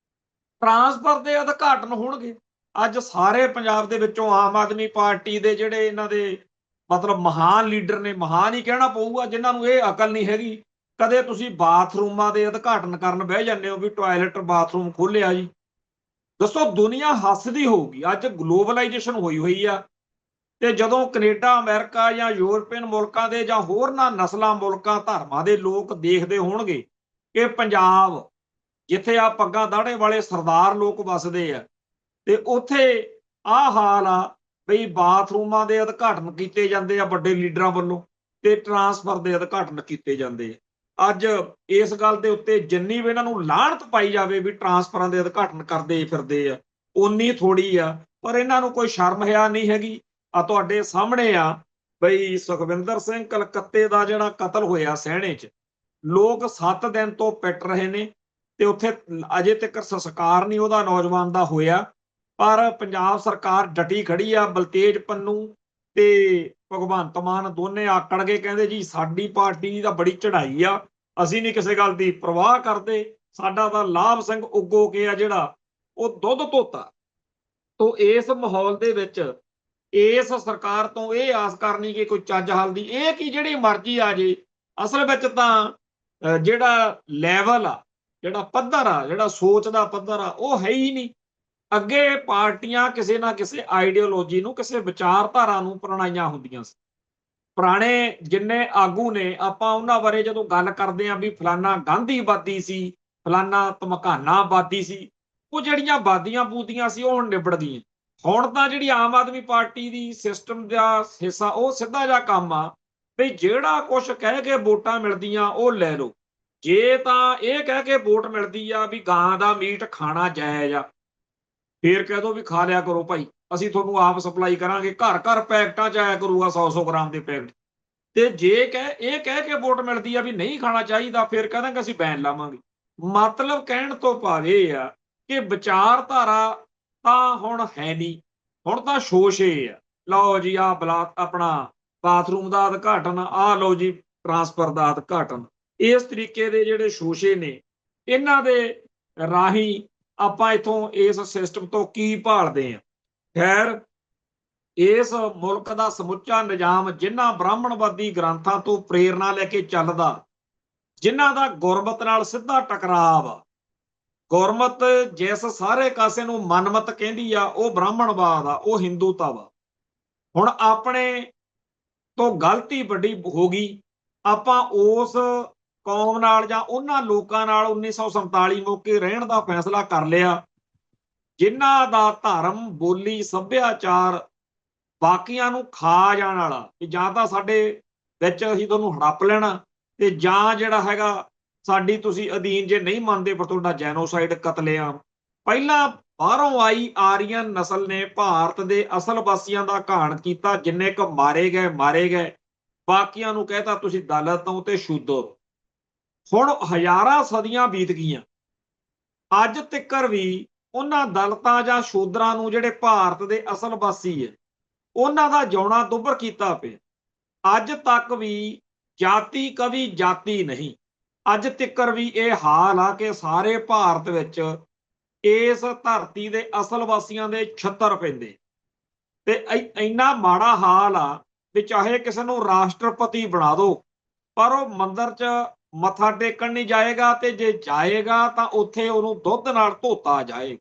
ਟਰਾਂਸਫਰ ਦੇ ਉਦਘਾਟਨ ਹੋਣਗੇ। ਅੱਜ ਸਾਰੇ ਪੰਜਾਬ ਦੇ ਵਿੱਚੋਂ ਆਮ ਆਦਮੀ ਪਾਰਟੀ ਦੇ ਜਿਹੜੇ ਇਹਨਾਂ ਦੇ ਮਤਲਬ ਮਹਾਨ ਲੀਡਰ ਨੇ, ਮਹਾਨ ਹੀ ਕਹਿਣਾ ਪਊਗਾ, ਜਿਨ੍ਹਾਂ ਨੂੰ ਇਹ ਅਕਲ ਨਹੀਂ ਹੈਗੀ। ਕਦੇ ਤੁਸੀਂ ਬਾਥਰੂਮਾਂ ਦੇ ਉਦਘਾਟਨ ਕਰਨ ਬਹਿ ਜਾਂਦੇ ਹੋ ਵੀ ਟਾਇਲਟ ਬਾਥਰੂਮ ਖੋਲਿਆ ਜੀ। ਦੱਸੋ, ਦੁਨੀਆ ਹੱਸਦੀ ਹੋਊਗੀ। ਅੱਜ ਗਲੋਬਲਾਈਜੇਸ਼ਨ ਹੋਈ ਹੋਈ ਆ ਤੇ ਜਦੋਂ ਕੈਨੇਡਾ, ਅਮਰੀਕਾ ਜਾਂ ਯੂਰਪੀਅਨ ਮੁਲਕਾਂ ਦੇ ਜਾਂ ਹੋਰਨਾਂ ਨਸਲਾਂ, ਮੁਲਕਾਂ, ਧਰਮਾਂ ਦੇ ਲੋਕ ਦੇਖਦੇ ਹੋਣਗੇ ਕਿ ਪੰਜਾਬ ਜਿੱਥੇ ਆ ਪੱਗਾਂ ਦਾੜੇ ਵਾਲੇ ਸਰਦਾਰ ਲੋਕ ਵੱਸਦੇ ਆ ਤੇ ਉੱਥੇ ਆਹ ਹਾਲ ਆ ਬਈ ਬਾਥਰੂਮਾਂ ਦੇ ਉਦਘਾਟਨ ਕੀਤੇ ਜਾਂਦੇ ਆ ਵੱਡੇ ਲੀਡਰਾਂ ਵੱਲੋਂ ਤੇ ਟਰਾਂਸਫਰ ਦੇ ਉਦਘਾਟਨ ਕੀਤੇ ਜਾਂਦੇ ਆ। ਅੱਜ ਇਸ ਗੱਲ ਦੇ ਉੱਤੇ ਜਿੰਨੀ ਵੀ ਇਹਨਾਂ ਨੂੰ ਲਾਹਨਤ ਪਾਈ ਜਾਵੇ ਵੀ ਟਰਾਂਸਫਰਾਂ ਦੇ ਉਦਘਾਟਨ ਕਰਦੇ ਫਿਰਦੇ ਆ, ਓਨੀ ਥੋੜੀ ਆ। ਪਰ ਇਹਨਾਂ ਨੂੰ ਕੋਈ ਸ਼ਰਮ ਹਿਆ ਨਹੀਂ ਹੈਗੀ। ਆ ਤੁਹਾਡੇ ਸਾਹਮਣੇ ਆ ਬਈ ਸੁਖਵਿੰਦਰ ਸਿੰਘ ਕਲਕੱਤੇ ਦਾ ਜਿਹੜਾ ਕਤਲ ਹੋਇਆ ਸਹਿਣੇ 'ਚ, ਲੋਕ 7 ਦਿਨ ਤੋਂ ਪਿੱਟ ਰਹੇ ਨੇ ਤੇ ਉੱਥੇ ਅਜੇ ਤੱਕ ਸੰਸਕਾਰ ਨਹੀਂ ਉਹਦਾ ਨੌਜਵਾਨ ਦਾ ਹੋਇਆ। ਪਰ ਪੰਜਾਬ ਸਰਕਾਰ ਡਟੀ ਖੜੀ ਆ। ਬਲਤੇਜ ਪੰਨੂ ਤੇ ਭਗਵੰਤ ਮਾਨ ਦੋਨੇ ਆਕੜ ਕੇ ਕਹਿੰਦੇ ਜੀ ਸਾਡੀ ਪਾਰਟੀ ਦੀ ਤਾਂ ਬੜੀ ਚੜ੍ਹਾਈ ਆ, ਅਸੀਂ ਨਹੀਂ ਕਿਸੇ ਗੱਲ ਦੀ ਪਰਵਾਹ ਕਰਦੇ। ਸਾਡਾ ਤਾਂ ਲਾਭ ਸਿੰਘ ਉੱਗੋ ਕੇ ਆ ਜਿਹੜਾ ਉਹ ਦੁੱਧ ਧੋਤਾ। ਤੋ ਇਸ ਮਾਹੌਲ ਦੇ ਵਿੱਚ ਇਸ ਸਰਕਾਰ ਤੋਂ ਇਹ ਆਸ ਕਰਨੀ ਕਿ ਕੋਈ ਚੱਜ ਹੱਲ ਦੀ, ਇਹ ਕੀ ਜਿਹੜੀ ਮਰਜ਼ੀ ਆ ਜੇ। ਅਸਲ ਵਿੱਚ ਤਾਂ ਜਿਹੜਾ ਲੈਵਲ ਆ, ਜਿਹੜਾ ਪੱਧਰ ਆ, ਜਿਹੜਾ ਸੋਚ ਦਾ ਪੱਧਰ ਆ, ਉਹ ਹੈ ਹੀ ਨਹੀਂ। ਅੱਗੇ ਪਾਰਟੀਆਂ ਕਿਸੇ ਨਾ ਕਿਸੇ ਆਈਡੀਓਲੋਜੀ ਨੂੰ, ਕਿਸੇ ਵਿਚਾਰਧਾਰਾ ਨੂੰ ਪ੍ਰਣਾਈਆਂ ਹੁੰਦੀਆਂ ਸੀ। ਪੁਰਾਣੇ ਜਿੰਨੇ ਆਗੂ ਨੇ, ਆਪਾਂ ਉਹਨਾਂ ਬਾਰੇ ਜਦੋਂ ਗੱਲ ਕਰਦੇ ਹਾਂ ਵੀ ਫਲਾਨਾ ਗਾਂਧੀਵਾਦੀ ਸੀ, ਫਲਾਨਾ ਧਮਕਾਨਾਵਾਦੀ ਸੀ, ਉਹ ਜਿਹੜੀਆਂ ਵਾਦੀਆਂ ਬੂਦੀਆਂ ਸੀ ਉਹ ਹੁਣ ਨਿਬੜ ਗਈਆਂ। ਹੁਣ ਤਾਂ ਜਿਹੜੀ ਆਮ ਆਦਮੀ ਪਾਰਟੀ ਦੀ ਸਿਸਟਮ ਦਾ ਹਿੱਸਾ, ਉਹ ਸਿੱਧਾ ਜਿਹਾ ਕੰਮ ਆ ਵੀ ਜਿਹੜਾ ਕੁਛ ਕਹਿ ਕੇ ਵੋਟਾਂ ਮਿਲਦੀਆਂ ਉਹ ਲੈ ਲਓ। ਜੇ ਤਾਂ ਇਹ ਕਹਿ ਕੇ ਵੋਟ ਮਿਲਦੀ ਆ ਵੀ ਗਾਂ ਦਾ ਮੀਟ ਖਾਣਾ ਜਾਇਜ਼ ਆ, ਫੇਰ ਕਹਿ ਦੋ ਵੀ ਖਾ ਲਿਆ ਕਰੋ ਭਾਈ, ਅਸੀਂ ਤੁਹਾਨੂੰ ਆਪ ਸਪਲਾਈ ਕਰਾਂਗੇ। ਘਰ ਘਰ ਪੈਕਟਾਂ 'ਚ ਆਇਆ ਕਰੂਗਾ 100-100 ਗ੍ਰਾਮ ਦੇ ਪੈਕਟ। ਤੇ ਜੇ ਇਹ ਕਹਿ ਕੇ ਵੋਟ ਮਿਲਦੀ ਆ ਵੀ ਨਹੀਂ ਖਾਣਾ ਚਾਹੀਦਾ, ਫਿਰ ਕਹਿ ਦਾਂਗੇ ਅਸੀਂ ਬੈਨ ਲਾਵਾਂਗੇ। ਮਤਲਬ ਕਹਿਣ ਤੋਂ ਭਾਵ ਇਹ ਆ ਕਿ ਵਿਚਾਰਧਾਰਾ ਤਾਂ ਹੁਣ ਹੈ ਨਹੀਂ। ਹੁਣ ਤਾਂ ਸ਼ੋਸ਼ੇ ਆ। ਲਓ ਜੀ ਆਹ ਆਪਣਾ ਬਾਥਰੂਮ ਦਾ ਉਦਘਾਟਨ, ਆਹ ਲਓ ਜੀ ਟਰਾਂਸਫਰ ਦਾ ਉਦਘਾਟਨ। ਇਸ ਤਰੀਕੇ ਦੇ ਜਿਹੜੇ ਸ਼ੋਸ਼ੇ ਨੇ, ਇਹਨਾਂ ਦੇ ਰਾਹੀਂ ਆਪਾਂ ਇਥੋਂ ਇਸ ਸਿਸਟਮ ਤੋਂ ਕੀ ਭਾਲਦੇ ਆ। ਖੈਰ, ਇਸ ਮੁਲਕ ਦਾ ਸਮੁੱਚਾ ਨਿਜ਼ਾਮ ਜਿਨ੍ਹਾਂ ਬ੍ਰਾਹਮਣਵਾਦੀ ਗ੍ਰੰਥਾਂ ਤੋਂ ਪ੍ਰੇਰਨਾ ਲੈ ਕੇ ਚੱਲਦਾ, ਜਿਨ੍ਹਾਂ ਦਾ ਗੁਰਮਤ ਨਾਲ ਸਿੱਧਾ ਟਕਰਾਵ ਆ। ਗੁਰਮਤ ਜਿਸ ਸਾਰੇ ਕਾਸੇ ਨੂੰ ਮਨਮਤ ਕਹਿੰਦੀ ਆ, ਉਹ ਬ੍ਰਾਹਮਣਵਾਦ ਆ, ਉਹ ਹਿੰਦੂਤਾ ਵਾ। ਹੁਣ ਆਪਣੇ ਤੋਂ ਗਲਤੀ ਵੱਡੀ ਹੋ ਗਈ। ਆਪਾਂ ਉਸ ਕੌਮ ਨਾਲ ਜਾਂ ਉਹਨਾਂ ਲੋਕਾਂ ਨਾਲ 1947 ਮੌਕੇ ਰਹਿਣ ਦਾ ਫੈਸਲਾ ਕਰ ਲਿਆ ਜਿਨ੍ਹਾਂ ਦਾ ਧਰਮ, ਬੋਲੀ, ਸੱਭਿਆਚਾਰ ਬਾਕੀਆਂ ਨੂੰ ਖਾ ਜਾਣ ਵਾਲਾ, ਕਿ ਜਾਂ ਤਾਂ ਸਾਡੇ ਵਿੱਚ ਅਸੀਂ ਤੁਹਾਨੂੰ ਹੜੱਪ ਲੈਣਾ ਤੇ ਜਾਂ ਜਿਹੜਾ ਹੈਗਾ ਸਾਡੀ ਤੁਸੀਂ ਅਧੀਨ ਜੇ ਨਹੀਂ ਮੰਨਦੇ ਫਿਰ ਤੁਹਾਡਾ ਜੈਨੋਸਾਈਡ, ਕਤਲੇਆਮ। ਪਹਿਲਾਂ ਬਾਹਰੋਂ ਆਈ ਆਰੀਅਨ ਨਸਲ ਨੇ ਭਾਰਤ ਦੇ ਅਸਲ ਵਾਸੀਆਂ ਦਾ ਘਾਣ ਕੀਤਾ। ਜਿੰਨੇ ਕੁ ਮਾਰੇ ਗਏ, ਬਾਕੀਆਂ ਨੂੰ ਕਹਿਤਾ ਤੁਸੀਂ ਦਲਿਤ ਹੋ ਤੇ ਸ਼ੂਦਰ। ਹੁਣ ਹਜ਼ਾਰਾਂ ਸਦੀਆਂ ਬੀਤ ਗਈਆਂ, ਅੱਜ ਤੱਕਰ ਵੀ ਉਹਨਾਂ ਦਲਿਤਾਂ ਜਾਂ ਸ਼ੂਦਰਾਂ ਨੂੰ ਜਿਹੜੇ ਭਾਰਤ ਦੇ ਅਸਲ ਵਾਸੀ ਹੈ, ਉਹਨਾਂ ਦਾ ਜਿਉਣਾ ਦੁੱਭਰ ਕੀਤਾ ਪਿਆ। ਅੱਜ ਤੱਕ ਵੀ ਜਾਤੀ ਕਵੀ ਜਾਤੀ ਨਹੀਂ। ਅੱਜ ਤੱਕਰ ਵੀ ਇਹ ਹਾਲ ਆ ਕਿ ਸਾਰੇ ਭਾਰਤ ਵਿੱਚ ਇਸ ਧਰਤੀ ਦੇ ਅਸਲ ਵਾਸੀਆਂ ਦੇ ਛਿੱਤਰ ਪੈਂਦੇ ਤੇ ਇੰਨਾ ਮਾੜਾ ਹਾਲ ਆ ਵੀ ਚਾਹੇ ਕਿਸੇ ਨੂੰ ਰਾਸ਼ਟਰਪਤੀ ਬਣਾ ਦਿਓ, ਪਰ ਉਹ ਮੰਦਿਰ 'ਚ ਮੱਥਾ ਟੇਕਣ ਨਹੀਂ ਜਾਏਗਾ, ਤੇ ਜੇ ਜਾਏਗਾ ਤਾਂ ਉੱਥੇ ਉਹਨੂੰ ਦੁੱਧ ਨਾਲ ਧੋਤਾ ਜਾਏ।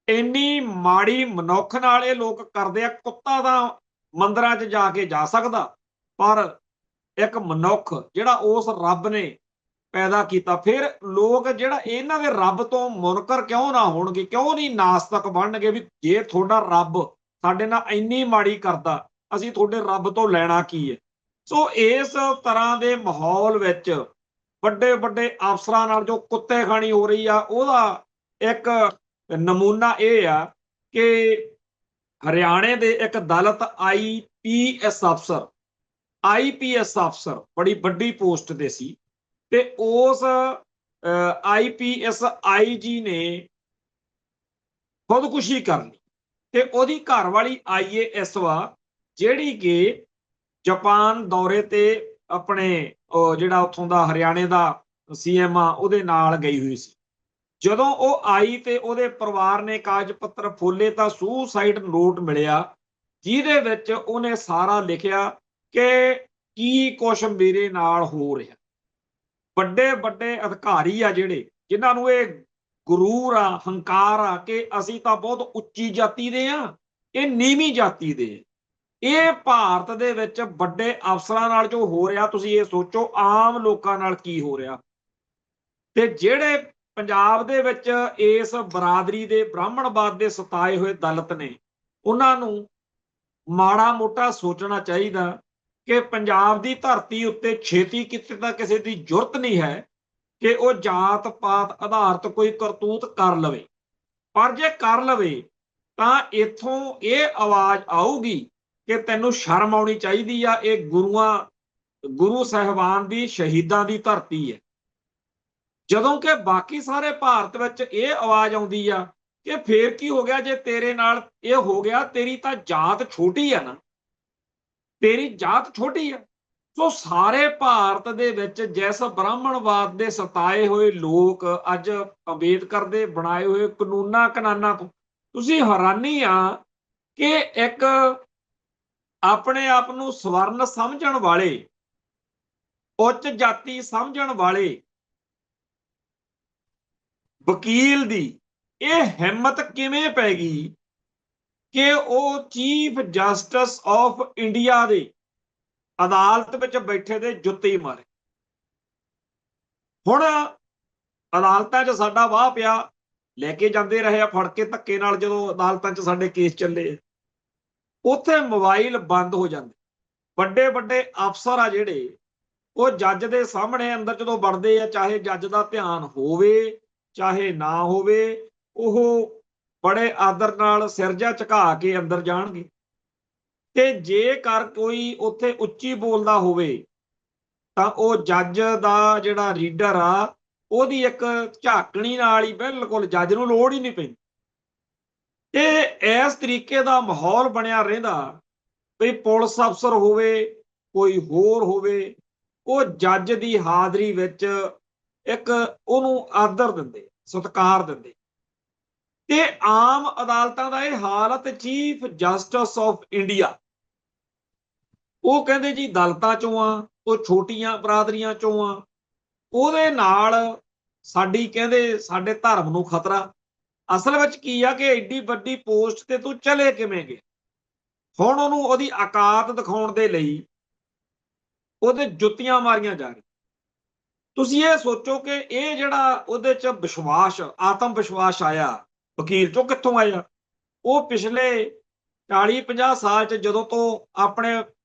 ਇੰਨੀ ਮਾੜੀ ਮਨੁੱਖ ਨਾਲ ਇਹ ਲੋਕ ਕਰਦੇ ਆ। ਕੁੱਤਾ ਤਾਂ ਮੰਦਿਰਾਂ 'ਚ ਜਾ ਕੇ ਜਾ ਸਕਦਾ, ਪਰ ਇੱਕ ਮਨੁੱਖ ਜਿਹੜਾ ਉਸ ਰੱਬ ਨੇ ਪੈਦਾ ਕੀਤਾ, ਫਿਰ ਲੋਕ ਜਿਹੜਾ ਇਹਨਾਂ ਦੇ ਰੱਬ ਤੋਂ ਮੁਨਕਰ ਕਿਉਂ ਨਾ ਹੋਣਗੇ, ਕਿਉਂ ਨਹੀਂ ਨਾਸਤਕ ਬਣਨਗੇ ਵੀ ਜੇ ਤੁਹਾਡਾ ਰੱਬ ਸਾਡੇ ਨਾਲ ਇੰਨੀ ਮਾੜੀ ਕਰਦਾ, ਅਸੀਂ ਤੁਹਾਡੇ ਰੱਬ ਤੋਂ ਲੈਣਾ ਕੀ ਹੈ। ਸੋ ਇਸ ਤਰ੍ਹਾਂ ਦੇ ਮਾਹੌਲ ਵਿੱਚ ਵੱਡੇ ਵੱਡੇ ਅਫਸਰਾਂ ਨਾਲ ਜੋ ਕੁੱਤੇ ਖਾਣੀ ਹੋ ਰਹੀ ਆ, ਉਹਦਾ ਇੱਕ ਨਮੂਨਾ ਇਹ ਆ ਕਿ ਹਰਿਆਣੇ ਦੇ ਇੱਕ ਦਲਿਤ ਆਈਪੀਐਸ ਅਫਸਰ ਬੜੀ ਵੱਡੀ ਪੋਸਟ ਤੇ ਸੀ, ਤੇ ਉਸ ਆਈਪੀਐਸ ਆਈਜੀ ਨੇ ਖੁਦਕੁਸ਼ੀ ਕਰ ਲਈ, ਤੇ ਉਹਦੀ ਘਰ ਵਾਲੀ ਆਈਏਐਸ ਵਾ, ਜਿਹੜੀ ਕਿ ਜਾਪਾਨ ਦੌਰੇ ਤੇ ਆਪਣੇ ਜਿਹੜਾ ਉੱਥੋਂ ਦਾ ਹਰਿਆਣੇ ਦਾ ਸੀਐਮ ਆ ਉਹਦੇ ਨਾਲ ਗਈ ਹੋਈ ਸੀ। ਜਦੋਂ ਉਹ ਆਈ ਤੇ ਉਹਦੇ ਪਰਿਵਾਰ ਨੇ ਕਾਗਜ਼ ਪੱਤਰ ਫੋਲੇ ਤਾਂ ਸੁਸਾਈਡ ਨੋਟ ਮਿਲਿਆ, ਜਿਹਦੇ ਵਿੱਚ ਉਹਨੇ ਸਾਰਾ ਲਿਖਿਆ ਕਿ ਕੀ ਕੁਛ ਮੇਰੇ ਨਾਲ ਹੋ ਰਿਹਾ। ਵੱਡੇ ਵੱਡੇ ਅਧਿਕਾਰੀ ਆ ਜਿਹੜੇ, ਜਿਨ੍ਹਾਂ ਨੂੰ ਇਹ ਗੁਰੂਰ ਆ, ਹੰਕਾਰ ਆ ਕਿ ਅਸੀਂ ਤਾਂ ਬਹੁਤ ਉੱਚੀ ਜਾਤੀ ਦੇ ਆ, ਇਹ ਨੀਵੀਂ ਜਾਤੀ ਦੇ। ਇਹ ਭਾਰਤ ਦੇ ਵਿੱਚ ਵੱਡੇ ਅਫਸਰਾਂ ਨਾਲ ਜੋ ਹੋ ਰਿਹਾ, ਤੁਸੀਂ ਇਹ ਸੋਚੋ ਆਮ ਲੋਕਾਂ ਨਾਲ ਕੀ ਹੋ ਰਿਹਾ। ਤੇ ਜਿਹੜੇ ਪੰਜਾਬ ਦੇ ਵਿੱਚ ਇਸ ਬਰਾਦਰੀ ਦੇ ਬ੍ਰਾਹਮਣਵਾਦ ਦੇ ਸਤਾਏ ਹੋਏ ਦਲਿਤ ਨੇ, ਉਹਨਾਂ ਨੂੰ ਮਾੜਾ ਮੋਟਾ ਸੋਚਣਾ ਚਾਹੀਦਾ ਕਿ ਪੰਜਾਬ ਦੀ ਧਰਤੀ ਉੱਤੇ ਛੇਤੀ ਕਿਤੇ ਤਾਂ ਕਿਸੇ ਦੀ ਜੁਰਤ ਨਹੀਂ ਹੈ ਕਿ ਉਹ ਜਾਤ ਪਾਤ ਆਧਾਰਿਤ ਕੋਈ ਕਰਤੂਤ ਕਰ ਲਵੇ, ਪਰ ਜੇ ਕਰ ਲਵੇ ਤਾਂ ਇੱਥੋਂ ਇਹ ਆਵਾਜ਼ ਆਊਗੀ ਕਿ ਤੈਨੂੰ ਸ਼ਰਮ ਆਉਣੀ ਚਾਹੀਦੀ ਆ, ਇਹ ਗੁਰੂ ਸਾਹਿਬਾਨ ਦੀ ਸ਼ਹੀਦਾਂ ਦੀ ਧਰਤੀ ਹੈ। ਜਦੋਂ ਕਿ ਬਾਕੀ ਸਾਰੇ ਭਾਰਤ ਵਿੱਚ ਇਹ ਆਵਾਜ਼ ਆਉਂਦੀ ਆ ਕਿ ਫੇਰ ਕੀ ਹੋ ਗਿਆ ਜੇ ਤੇਰੇ ਨਾਲ ਇਹ ਹੋ ਗਿਆ, ਤੇਰੀ ਤਾਂ ਜਾਤ ਛੋਟੀ ਆ ਨਾ, ਤੇਰੀ ਜਾਤ ਛੋਟੀ ਆ। ਸੋ ਸਾਰੇ ਭਾਰਤ ਦੇ ਵਿੱਚ ਜਿਸ ਬ੍ਰਾਹਮਣਵਾਦ ਦੇ ਸਤਾਏ ਹੋਏ ਲੋਕ ਅੱਜ ਅੰਬੇਦਕਰ ਦੇ ਬਣਾਏ ਹੋਏ ਕਾਨੂੰਨਾਂ ਤੋਂ ਤੁਸੀਂ ਹੈਰਾਨੀ ਆ ਕਿ ਇੱਕ ਆਪਣੇ ਆਪ ਨੂੰ ਸਵਰਨ ਸਮਝਣ ਵਾਲੇ, ਉੱਚ ਜਾਤੀ ਸਮਝਣ ਵਾਲੇ ਵਕੀਲ ਦੀ ਇਹ ਹਿੰਮਤ ਕਿਵੇਂ ਪੈ ਗਈ ਕਿ ਉਹ ਚੀਫ ਜਸਟਿਸ ਆਫ ਇੰਡੀਆ ਦੇ ਅਦਾਲਤ ਵਿੱਚ ਬੈਠੇ ਦੇ ਜੁੱਤੀ ਮਾਰੇ। ਹੁਣ ਅਦਾਲਤਾਂ 'ਚ ਸਾਡਾ ਵਾਹ ਪਿਆ, ਲੈ ਕੇ ਜਾਂਦੇ ਰਹੇ ਆ ਫੜ ਕੇ ਧੱਕੇ ਨਾਲ, ਜਦੋਂ ਅਦਾਲਤਾਂ 'ਚ ਸਾਡੇ ਕੇਸ ਚੱਲੇ, ਉੱਥੇ ਮੋਬਾਈਲ ਬੰਦ ਹੋ ਜਾਂਦੇ। ਵੱਡੇ ਵੱਡੇ ਅਫਸਰ ਆ ਜਿਹੜੇ, ਉਹ ਜੱਜ ਦੇ ਸਾਹਮਣੇ ਅੰਦਰ ਜਦੋਂ ਵੜਦੇ ਆ, ਚਾਹੇ ਜੱਜ ਦਾ ਧਿਆਨ ਹੋਵੇ ਚਾਹੇ ਨਾ ਹੋਵੇ, ਉਹ ਬੜੇ ਆਦਰ ਨਾਲ ਸਿਰ ਜਿਹਾ ਝੁਕਾ ਕੇ ਅੰਦਰ ਜਾਣਗੇ। ਤੇ ਜੇਕਰ ਕੋਈ ਉੱਥੇ ਉੱਚੀ ਬੋਲਦਾ ਹੋਵੇ ਤਾਂ ਉਹ ਜੱਜ ਦਾ ਜਿਹੜਾ ਰੀਡਰ ਆ, ਉਹਦੀ ਇੱਕ ਝਾਕਣੀ ਨਾਲ ਹੀ ਬਿਲਕੁਲ ਜੱਜ ਨੂੰ ਲੋੜ ਹੀ ਨਹੀਂ ਪੈਂਦੀ। ਤੇ ਇਸ ਤਰੀਕੇ ਦਾ ਮਾਹੌਲ ਬਣਿਆ ਰਹਿੰਦਾ ਵੀ ਪੁਲਿਸ ਅਫਸਰ ਹੋਵੇ, ਕੋਈ ਹੋਰ ਹੋਵੇ, ਉਹ ਜੱਜ ਦੀ ਹਾਜ਼ਰੀ ਵਿੱਚ ਇੱਕ ਉਹਨੂੰ ਆਦਰ ਦਿੰਦੇ, ਸਤਿਕਾਰ ਦਿੰਦੇ। ਤੇ ਆਮ ਅਦਾਲਤਾਂ ਦਾ ਇਹ ਹਾਲ ਤੇ ਚੀਫ ਜਸਟਿਸ ਆਫ ਇੰਡੀਆ, ਉਹ ਕਹਿੰਦੇ ਜੀ ਦਲਿਤਾਂ ਚੋਂ ਆ, ਉਹ ਛੋਟੀਆਂ ਬਰਾਦਰੀਆਂ ਚੋਂ ਆ, ਉਹਦੇ ਨਾਲ ਸਾਡੀ ਕਹਿੰਦੇ ਸਾਡੇ ਧਰਮ ਨੂੰ ਖਤਰਾ। ਅਸਲ ਵਿੱਚ ਕੀ ਆ ਕਿ ਐਡੀ ਵੱਡੀ ਪੋਸਟ ਤੇ ਤੂੰ ਚਲੇ ਕਿਵੇਂ ਗਿਆ। ਹੁਣ ਉਹਨੂੰ ਉਹਦੀ ਔਕਾਤ ਦਿਖਾਉਣ ਦੇ ਲਈ ਉਹਦੇ ਜੁੱਤੀਆਂ ਮਾਰੀਆਂ ਜਾ ਰਹੀਆਂ। ਤੁਸੀਂ ਇਹ ਸੋਚੋ ਕਿ ਇਹ ਜਿਹੜਾ ਉਹਦੇ 'ਚ ਵਿਸ਼ਵਾਸ, ਆਤਮ ਵਿਸ਼ਵਾਸ ਆਇਆ ਵਕੀਲ ਚੋਂ, ਕਿੱਥੋਂ ਆਇਆ? ਉਹ ਪਿਛਲੇ 40-50 ਸਾਲ 'ਚ ਜਦੋਂ ਤੋਂ ਆਪਣੇ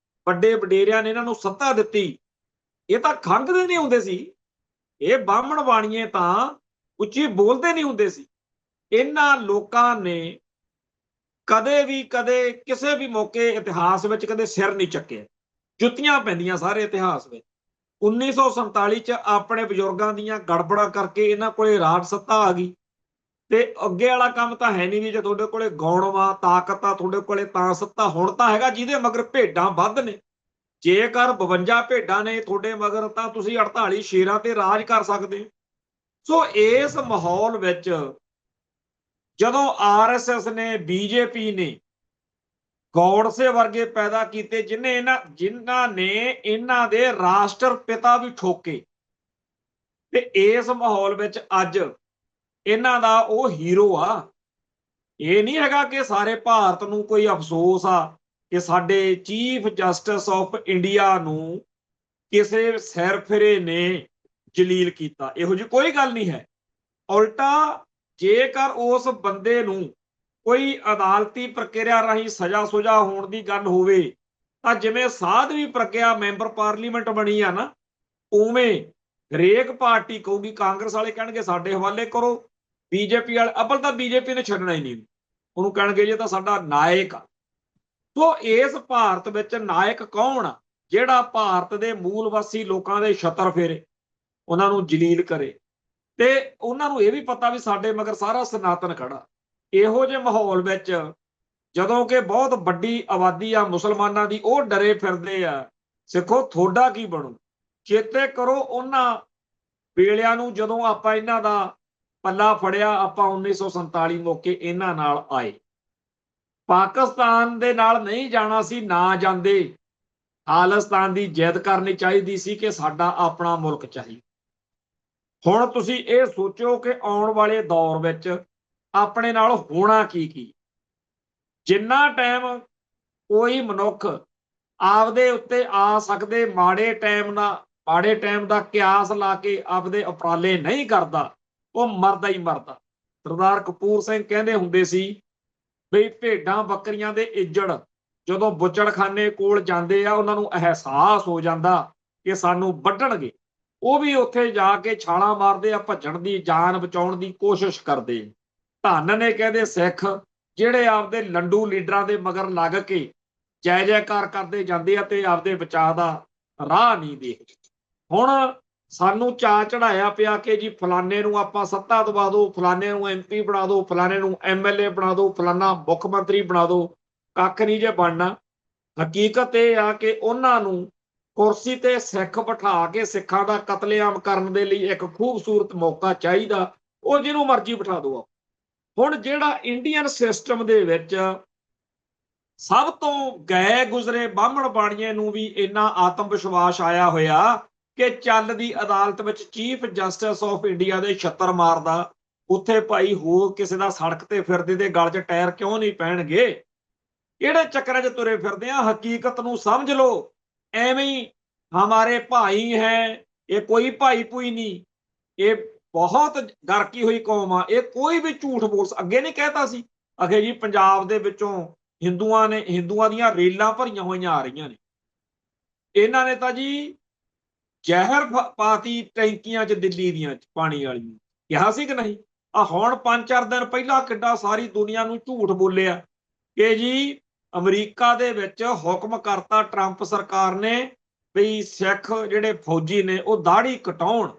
ਵੱਡੇ ਵਡੇਰਿਆਂ ਨੇ ਇਹਨਾਂ ਨੂੰ ਸੱਤਾ ਦਿੱਤੀ, ਇਹ ਤਾਂ ਖੰਘਦੇ ਨਹੀਂ ਹੁੰਦੇ ਸੀ, ਇਹ ਬਾਹਮਣ ਬਾਣੀਏ ਤਾਂ ਉੱਚੀ ਬੋਲਦੇ ਨਹੀਂ ਹੁੰਦੇ ਸੀ। ਇਹਨਾਂ ਲੋਕਾਂ ਨੇ ਕਦੇ ਕਿਸੇ ਵੀ ਮੌਕੇ ਇਤਿਹਾਸ ਵਿੱਚ ਕਦੇ ਸਿਰ ਨਹੀਂ ਚੱਕਿਆ, ਜੁੱਤੀਆਂ ਪੈਂਦੀਆਂ ਸਾਰੇ ਇਤਿਹਾਸ ਵਿੱਚ। 1947 'ਚ ਆਪਣੇ ਬਜ਼ੁਰਗਾਂ ਦੀਆਂ ਗੜਬੜਾਂ ਕਰਕੇ ਇਹਨਾਂ ਕੋਲੇ ਰਾਜ ਸੱਤਾ ਆ ਗਈ, ਤੇ ਅੱਗੇ ਵਾਲਾ ਕੰਮ ਤਾਂ ਹੈ ਨਹੀਂ ਵੀ ਜੇ ਤੁਹਾਡੇ ਕੋਲੇ ਗੌਣ ਵਾ, ਤਾਕਤ ਆ ਤੁਹਾਡੇ ਕੋਲੇ ਤਾਂ ਸੱਤਾ। ਹੁਣ ਤਾਂ ਹੈਗਾ ਜਿਹਦੇ ਮਗਰ ਭੇਡਾਂ ਵੱਧ ਨੇ। ਜੇਕਰ 52 ਭੇਡਾਂ ਨੇ ਤੁਹਾਡੇ ਮਗਰ ਤਾਂ ਤੁਸੀਂ 48 ਸ਼ੇਰਾਂ ਤੇ ਰਾਜ ਕਰ ਸਕਦੇ। ਸੋ ਇਸ ਮਾਹੌਲ ਵਿੱਚ ਜਦੋਂ ਆਰਐਸਐਸ ਨੇ, ਬੀਜੇਪੀ ਨੇ ਗੌਡਸੇ ਵਰਗੇ ਪੈਦਾ ਕੀਤੇ, ਜਿਨ੍ਹਾਂ ਨੇ ਇਹਨਾਂ ਦੇ ਰਾਸ਼ਟਰ ਪਿਤਾ ਵੀ ਠੋਕੇ, ਤੇ ਇਸ ਮਾਹੌਲ ਵਿੱਚ ਅੱਜ ਇਹਨਾਂ ਦਾ ਉਹ ਹੀਰੋ ਆ। ਇਹ ਨਹੀਂ ਹੈਗਾ ਕਿ ਸਾਰੇ ਭਾਰਤ ਨੂੰ ਕੋਈ ਅਫਸੋਸ ਆ ਕਿ ਸਾਡੇ ਚੀਫ ਜਸਟਿਸ ਆਫ ਇੰਡੀਆ ਨੂੰ ਕਿਸੇ ਸਿਰਫਿਰੇ ਨੇ ਜਲੀਲ ਕੀਤਾ, ਇਹੋ ਜਿਹੀ ਕੋਈ ਗੱਲ ਨਹੀਂ ਹੈ। ਉਲਟਾ ਜੇਕਰ ਉਸ ਬੰਦੇ ਨੂੰ ਕੋਈ ਅਦਾਲਤੀ ਪ੍ਰਕਿਰਿਆ ਰਾਹੀਂ ਸਜ਼ਾ ਸੁਜਾ ਹੋਣ ਦੀ ਗੱਲ ਹੋਵੇ ਤਾਂ ਜਿਵੇਂ ਸਾਧਵੀ ਪ੍ਰਗਿਆ ਮੈਂਬਰ ਪਾਰਲੀਮੈਂਟ ਬਣੀ ਆ ਨਾ, ਉਵੇਂ ਹਰੇਕ ਪਾਰਟੀ ਕਹੂਗੀ, ਕਾਂਗਰਸ ਵਾਲੇ ਕਹਿਣਗੇ ਸਾਡੇ ਹਵਾਲੇ ਕਰੋ, ਬੀਜੇਪੀ ਵਾਲੇ, ਅੱਬਲ ਤਾਂ ਬੀਜੇਪੀ ਨੇ ਛੱਡਣਾ ਹੀ ਨਹੀਂ, ਉਹਨੂੰ ਕਹਿਣਗੇ ਇਹ ਤਾਂ ਸਾਡਾ ਨਾਇਕ ਆ। ਸੋ ਇਸ ਭਾਰਤ ਵਿੱਚ ਨਾਇਕ ਕੌਣ ਆ? ਜਿਹੜਾ ਭਾਰਤ ਦੇ ਮੂਲ ਵਾਸੀ ਲੋਕਾਂ ਦੇ ਛੱਤਰ ਫੇਰੇ, ਉਹਨਾਂ ਨੂੰ ਜਲੀਲ ਕਰੇ, ਤੇ ਉਹਨਾਂ ਨੂੰ ਇਹ ਵੀ ਪਤਾ ਵੀ ਸਾਡੇ ਮਗਰ ਸਾਰਾ ਸਨਾਤਨ ਖੜਾ। ਇਹੋ ਜਿਹੇ ਮਾਹੌਲ ਵਿੱਚ ਜਦੋਂ ਕਿ ਬਹੁਤ ਵੱਡੀ ਆਬਾਦੀ ਆ ਮੁਸਲਮਾਨਾਂ ਦੀ, ਉਹ ਡਰੇ ਫਿਰਦੇ ਆ, ਸਿੱਖੋ ਤੁਹਾਡਾ ਕੀ ਬਣੂ? ਚੇਤੇ ਕਰੋ ਉਹਨਾਂ ਵੇਲਿਆਂ ਨੂੰ ਜਦੋਂ ਆਪਾਂ ਇਹਨਾਂ ਦਾ ਪੱਲਾ ਫੜਿਆ, ਆਪਾਂ 1947 ਮੌਕੇ ਇਹਨਾਂ ਨਾਲ ਆਏ। ਪਾਕਿਸਤਾਨ ਦੇ ਨਾਲ ਨਹੀਂ ਜਾਣਾ ਸੀ, ਨਾ ਜਾਂਦੇ। ਖਾਲਿਸਤਾਨ ਦੀ ਜਿੱਦ ਕਰਨੀ ਚਾਹੀਦੀ ਸੀ ਕਿ ਸਾਡਾ ਆਪਣਾ ਮੁਲਕ ਚਾਹੀਦਾ। ਹੁਣ ਤੁਸੀਂ ਇਹ ਸੋਚੋ ਕਿ ਆਉਣ ਵਾਲੇ ਦੌਰ ਵਿੱਚ ਆਪਣੇ ਨਾਲ ਹੋਣਾ ਕੀ। ਜਿੰਨਾ ਟਾਈਮ ਕੋਈ ਮਨੁੱਖ ਆਪਦੇ ਉੱਤੇ ਆ ਸਕਦੇ ਮਾੜੇ ਟਾਈਮ ਦਾ ਕਿਆਸ ਲਾ ਕੇ ਆਪਦੇ ਉਪਰਾਲੇ ਨਹੀਂ ਕਰਦਾ, ਉਹ ਮਰਦਾ ਹੀ ਮਰਦਾ। ਸਰਦਾਰ ਕਪੂਰ ਸਿੰਘ ਕਹਿੰਦੇ ਹੁੰਦੇ ਸੀ ਵੀ ਭੇਡਾਂ ਬੱਕਰੀਆਂ ਦੇ ਇੱਜੜ ਜਦੋਂ ਬੁੱਚੜਖਾਨੇ ਕੋਲ ਜਾਂਦੇ ਆ, ਉਹਨਾਂ ਨੂੰ ਅਹਿਸਾਸ ਹੋ ਜਾਂਦਾ ਕਿ ਸਾਨੂੰ ਵੱਢਣਗੇ, ਉਹ ਵੀ ਉੱਥੇ ਜਾ ਕੇ ਛਾਲਾਂ ਮਾਰਦੇ ਆ, ਭੱਜਣ ਦੀ, ਜਾਨ ਬਚਾਉਣ ਦੀ ਕੋਸ਼ਿਸ਼ ਕਰਦੇ। ਧੰਨ ਨੇ ਕਹਿੰਦੇ ਸਿੱਖ ਜਿਹੜੇ ਆਪਦੇ ਲੰਡੂ ਲੀਡਰਾਂ ਦੇ ਮਗਰ ਲੱਗ ਕੇ ਜੈ ਜੈਕਾਰ ਕਰਦੇ ਜਾਂਦੇ ਆ ਤੇ ਆਪਦੇ ਬਚਾਅ ਦਾ ਰਾਹ ਨਹੀਂ ਦੇਖਦੇ। ਹੁਣ ਸਾਨੂੰ ਚਾਅ ਚੜਾਇਆ ਪਿਆ ਕਿ ਜੀ ਫਲਾਨੇ ਨੂੰ ਆਪਾਂ ਸੱਤਾ ਦਵਾ ਦਿਓ, ਫਲਾਨੇ ਨੂੰ MP ਬਣਾ ਦਿਓ, ਫਲਾਨੇ ਨੂੰ MLA ਬਣਾ ਦਿਓ, ਫਲਾਨਾ ਮੁੱਖ ਮੰਤਰੀ ਬਣਾ ਦਿਓ। ਕੱਖ ਨਹੀਂ ਜੇ ਬਣਨਾ। ਹਕੀਕਤ ਇਹ ਆ ਕਿ ਉਹਨਾਂ ਨੂੰ ਕੁਰਸੀ ਤੇ ਸਿੱਖ ਬਿਠਾ ਕੇ ਸਿੱਖਾਂ ਦਾ ਕਤਲੇਆਮ ਕਰਨ ਦੇ ਲਈ ਇੱਕ ਖੂਬਸੂਰਤ ਮੌਕਾ ਚਾਹੀਦਾ, ਉਹ ਜਿਹਨੂੰ ਮਰਜ਼ੀ ਬਿਠਾ ਦਿਓ। ਹੁਣ ਜਿਹੜਾ ਇੰਡੀਅਨ ਸਿਸਟਮ ਦੇ ਵਿੱਚ ਸਭ ਤੋਂ ਗਏ ਗੁਜ਼ਰੇ ਬਾਹਮਣ ਬਾਣੀਏ ਨੂੰ ਵੀ ਇੰਨਾ ਆਤਮ ਵਿਸ਼ਵਾਸ ਆਇਆ ਹੋਇਆ ਕਿ ਚੱਲਦੀ ਅਦਾਲਤ ਵਿੱਚ ਚੀਫ ਜਸਟਿਸ ਆਫ ਇੰਡੀਆ ਦੇ ਛੱਤਰ ਮਾਰਦਾ, ਉੱਥੇ ਭਾਈ ਹੋਰ ਕਿਸੇ ਦਾ ਸੜਕ ਤੇ ਫਿਰਦੇ ਦੇ ਗਲ 'ਚ ਟਾਇਰ ਕਿਉਂ ਨਹੀਂ ਪੈਣਗੇ? ਕਿਹੜੇ ਚੱਕਰਾਂ 'ਚ ਤੁਰੇ ਫਿਰਦੇ ਆ? ਹਕੀਕਤ ਨੂੰ ਸਮਝ ਲਓ। ਐਵੇਂ ਹੀ ਹਮਾਰੇ ਭਾਈ ਹੈ, ਇਹ ਕੋਈ ਭਾਈ ਭੂਈ ਨਹੀਂ, ਇਹ ਬਹੁਤ ਗਰਕੀ ਹੋਈ ਕੌਮ ਆ। ਇਹ ਕੋਈ ਵੀ ਝੂਠ ਬੋਲ, ਅੱਗੇ ਨਹੀਂ ਕਹਿਤਾ ਸੀ ਅਖੇ ਜੀ ਪੰਜਾਬ ਦੇ ਵਿੱਚੋਂ ਹਿੰਦੂਆਂ ਦੀਆਂ ਰੇਲਾਂ ਭਰੀਆਂ ਹੋਈਆਂ ਆ ਰਹੀਆਂ ਨੇ, ਇਹਨਾਂ ਨੇ ਤਾਂ ਜੀ ਜ਼ਹਿਰ ਪਾਤੀ ਟੈਂਕੀਆਂ 'ਚ ਦਿੱਲੀ ਦੀਆਂ ਪਾਣੀ ਵਾਲੀਆਂ, ਕਿਹਾ ਸੀ ਕਿ ਨਹੀਂ? ਆ ਹੁਣ 5-4 ਦਿਨ ਪਹਿਲਾਂ ਕਿੱਡਾ ਸਾਰੀ ਦੁਨੀਆ ਨੂੰ ਝੂਠ ਬੋਲਿਆ ਕਿ ਜੀ ਅਮਰੀਕਾ ਦੇ ਵਿੱਚ ਹੁਕਮ ਕਰਤਾ ਟਰੰਪ ਸਰਕਾਰ ਨੇ ਵੀ ਸਿੱਖ ਜਿਹੜੇ ਫੌਜੀ ਨੇ ਉਹ ਦਾੜੀ ਕਟਾਉਣ।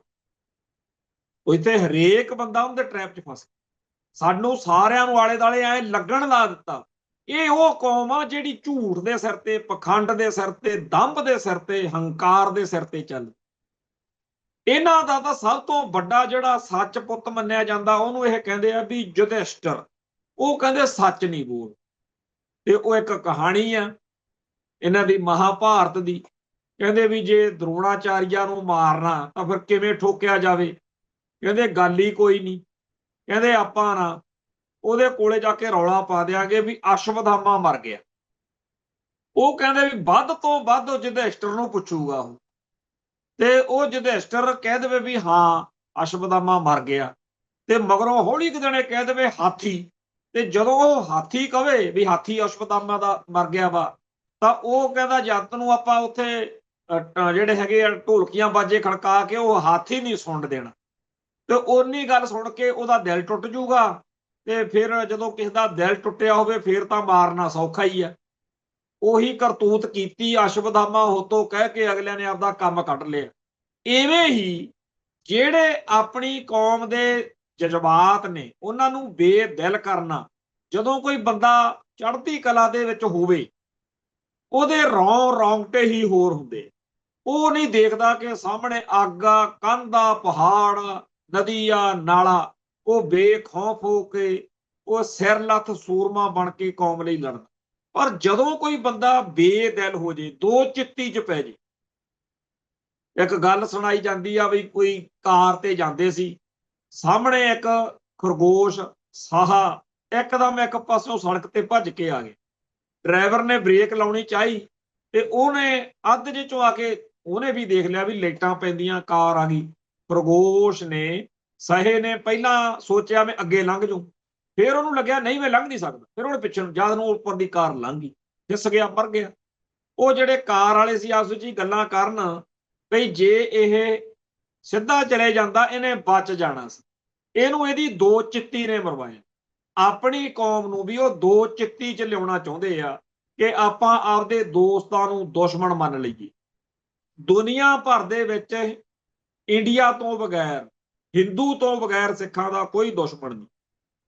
ਇੱਥੇ ਹਰੇਕ ਬੰਦਾ ਉਹਦੇ ਟ੍ਰੈਪ 'ਚ ਫਸ ਗਿਆ। ਸਾਨੂੰ ਸਾਰਿਆਂ ਨੂੰ ਆਲੇ ਦੁਆਲੇ ਐ ਲੱਗਣ ਲਾ ਦਿੱਤਾ। ਇਹ ਉਹ ਕੌਮ ਆ ਜਿਹੜੀ ਝੂਠ ਦੇ ਸਿਰ ਤੇ, ਪਖੰਡ ਦੇ ਸਿਰ ਤੇ, ਦੰਭ ਦੇ ਸਿਰ ਤੇ, ਹੰਕਾਰ ਦੇ ਸਿਰ ਤੇ ਚੱਲ। ਇਹਨਾਂ ਦਾ ਤਾਂ ਸਭ ਤੋਂ ਵੱਡਾ ਜਿਹੜਾ ਸੱਚ ਪੁੱਤ ਮੰਨਿਆ ਜਾਂਦਾ, ਉਹਨੂੰ ਇਹ ਕਹਿੰਦੇ ਆ ਵੀ ਯੁਧਿਸ਼ਟਰ। ਉਹ ਕਹਿੰਦੇ ਸੱਚ ਨਹੀਂ ਬੋਲ। ਤੇ ਉਹ ਇੱਕ ਕਹਾਣੀ ਆ ਇਹਨਾਂ ਦੀ ਮਹਾਭਾਰਤ ਦੀ, ਕਹਿੰਦੇ ਵੀ ਜੇ ਦਰੋਣਾਚਾਰੀਆ ਨੂੰ ਮਾਰਨਾ ਤਾਂ ਫਿਰ ਕਿਵੇਂ ਠੋਕਿਆ ਜਾਵੇ? ਕਹਿੰਦੇ ਗੱਲ ਹੀ ਕੋਈ ਨਹੀਂ। ਕਹਿੰਦੇ ਆਪਾਂ ਨਾ ਉਹਦੇ ਕੋਲੇ ਜਾ ਕੇ ਰੌਲਾ ਪਾ ਦਿਆਂਗੇ ਵੀ ਅਸ਼ਵਥਾਮਾ ਮਰ ਗਿਆ। ਉਹ ਕਹਿੰਦੇ ਵੀ ਵੱਧ ਤੋਂ ਵੱਧ ਯੁਧਿਸ਼ਟਰ ਨੂੰ ਪੁੱਛੂਗਾ ਉਹ, ਤੇ ਉਹ ਯੁਧਿਸ਼ਟਰ ਕਹਿ ਦੇਵੇ ਵੀ ਹਾਂ ਅਸ਼ਵਥਾਮਾ ਮਰ ਗਿਆ, ਤੇ ਮਗਰੋਂ ਹੌਲੀ ਕੁ ਦਿਨੇ ਕਹਿ ਦੇਵੇ ਹਾਥੀ। ਤੇ ਜਦੋਂ ਉਹ ਹਾਥੀ ਕਵੇ ਵੀ ਹਾਥੀ ਅਸ਼ਵਥਾਮਾ ਦਾ ਮਰ ਗਿਆ ਵਾ, ਤਾਂ ਉਹ ਕਹਿੰਦਾ ਜਦ ਨੂੰ ਆਪਾਂ ਉੱਥੇ ਜਿਹੜੇ ਹੈਗੇ ਆ ਢੋਲਕੀਆਂ ਬਾਜੇ ਖੜਕਾ ਕੇ ਉਹ ਹਾਥੀ ਨਹੀਂ ਸੁਣ ਦੇਣਾ, ਤੇ ਓਨੀ ਗੱਲ ਸੁਣ ਕੇ ਉਹਦਾ ਦਿਲ ਟੁੱਟ ਜੂਗਾ। ਤੇ ਫਿਰ ਜਦੋਂ ਕਿਸੇ ਦਾ ਦਿਲ ਟੁੱਟਿਆ ਹੋਵੇ ਫਿਰ ਤਾਂ ਮਾਰਨਾ ਸੌਖਾ ਹੀ ਆ। ਉਹੀ ਕਰਤੂਤ ਕੀਤੀ, ਅਸ਼ਵਥਾਮਾ ਹੋਤੋਂ ਕਹਿ ਕੇ ਅਗਲਿਆਂ ਨੇ ਆਪਦਾ ਕੰਮ ਕੱਢ ਲਿਆ। ਇਵੇਂ ਹੀ ਜਿਹੜੇ ਆਪਣੀ ਕੌਮ ਦੇ ਜਜ਼ਬਾਤ ਨੇ ਉਹਨਾਂ ਨੂੰ ਬੇਦਿਲ ਕਰਨਾ। ਜਦੋਂ ਕੋਈ ਬੰਦਾ ਚੜ੍ਹਦੀ ਕਲਾ ਦੇ ਵਿੱਚ ਹੋਵੇ, ਉਹਦੇ ਰੌਂਗਟੇ ਹੀ ਹੋਰ ਹੁੰਦੇ। ਉਹ ਨਹੀਂ ਦੇਖਦਾ ਕਿ ਸਾਹਮਣੇ ਅੱਗ ਆ, ਕੰਧ ਆ, ਪਹਾੜ, ਨਦੀ ਆ, ਨਾਲਾ। ਉਹ ਬੇਖੌਫ ਹੋ ਕੇ ਉਹ ਸਿਰ ਲੱਥ ਸੂਰਮਾ ਬਣ ਕੇ ਕੌਮ ਲਈ ਲੜਦਾ। ਪਰ ਜਦੋਂ ਕੋਈ ਬੰਦਾ ਬੇਦਿਲ ਹੋ ਜੇ, ਦੋ ਚਿੱਤੀ 'ਚ ਪੈ ਜੇ, ਇੱਕ ਗੱਲ ਸੁਣਾਈ ਜਾਂਦੀ ਆ ਵੀ ਕੋਈ ਕਾਰ ਤੇ ਜਾਂਦੇ ਸੀ, ਸਾਹਮਣੇ ਇੱਕ ਖਰਗੋਸ਼ ਸਾਹਾ ਇੱਕਦਮ ਇੱਕ ਪਾਸੋਂ ਸੜਕ ਤੇ ਭੱਜ ਕੇ ਆ ਗਏ। ਡਰਾਈਵਰ ਨੇ ਬ੍ਰੇਕ ਲਾਉਣੀ ਚਾਹੀ ਤੇ ਉਹਨੇ ਅੱਧ ਜਿਹੇ ਚੋਂ ਆ ਕੇ ਉਹਨੇ ਵੀ ਦੇਖ ਲਿਆ ਵੀ ਲਾਈਟਾਂ ਪੈਂਦੀਆਂ, ਕਾਰ ਆ ਗਈ। ਖਰਗੋਸ਼ ਨੇ ਸਹੇ ਨੇ ਪਹਿਲਾਂ ਸੋਚਿਆ ਮੈਂ ਅੱਗੇ ਲੰਘ ਜਾਊਂ, ਫਿਰ ਉਹਨੂੰ ਲੱਗਿਆ ਨਹੀਂ ਮੈਂ ਲੰਘ ਨਹੀਂ ਸਕਦਾ, ਫਿਰ ਉਹਨੇ ਪਿੱਛੇ ਨੂੰ ਜਦ ਨੂੰ ਉੱਪਰ ਦੀ ਕਾਰ ਲੰਘ ਗਈ, ਫਿਸ ਗਿਆ, ਮਰ ਗਿਆ। ਉਹ ਜਿਹੜੇ ਕਾਰ ਵਾਲੇ ਸੀ ਆਪਸ ਵਿੱਚ ਹੀ ਗੱਲਾਂ ਕਰਨ ਬਈ ਜੇ ਇਹ ਸਿੱਧਾ ਚਲੇ ਜਾਂਦਾ ਇਹਨੇ ਬਚ ਜਾਣਾ ਸੀ, ਇਹਨੂੰ ਇਹਦੀ ਦੋ ਚਿੱਤੀ ਨੇ ਮਰਵਾਇਆ। ਆਪਣੀ ਕੌਮ ਨੂੰ ਵੀ ਉਹ ਦੋ ਚਿੱਤੀ ਚ ਲਿਆਉਣਾ ਚਾਹੁੰਦੇ ਆ ਕਿ ਆਪਾਂ ਆਪਦੇ ਦੋਸਤਾਂ ਨੂੰ ਦੁਸ਼ਮਣ ਮੰਨ ਲਈਏ। ਦੁਨੀਆ ਭਰ ਦੇ ਵਿੱਚ ਇੰਡੀਆ ਤੋਂ ਬਗੈਰ, ਹਿੰਦੂ ਤੋਂ ਬਗੈਰ ਸਿੱਖਾਂ ਦਾ ਕੋਈ ਦੁਸ਼ਮਣ ਨਹੀਂ।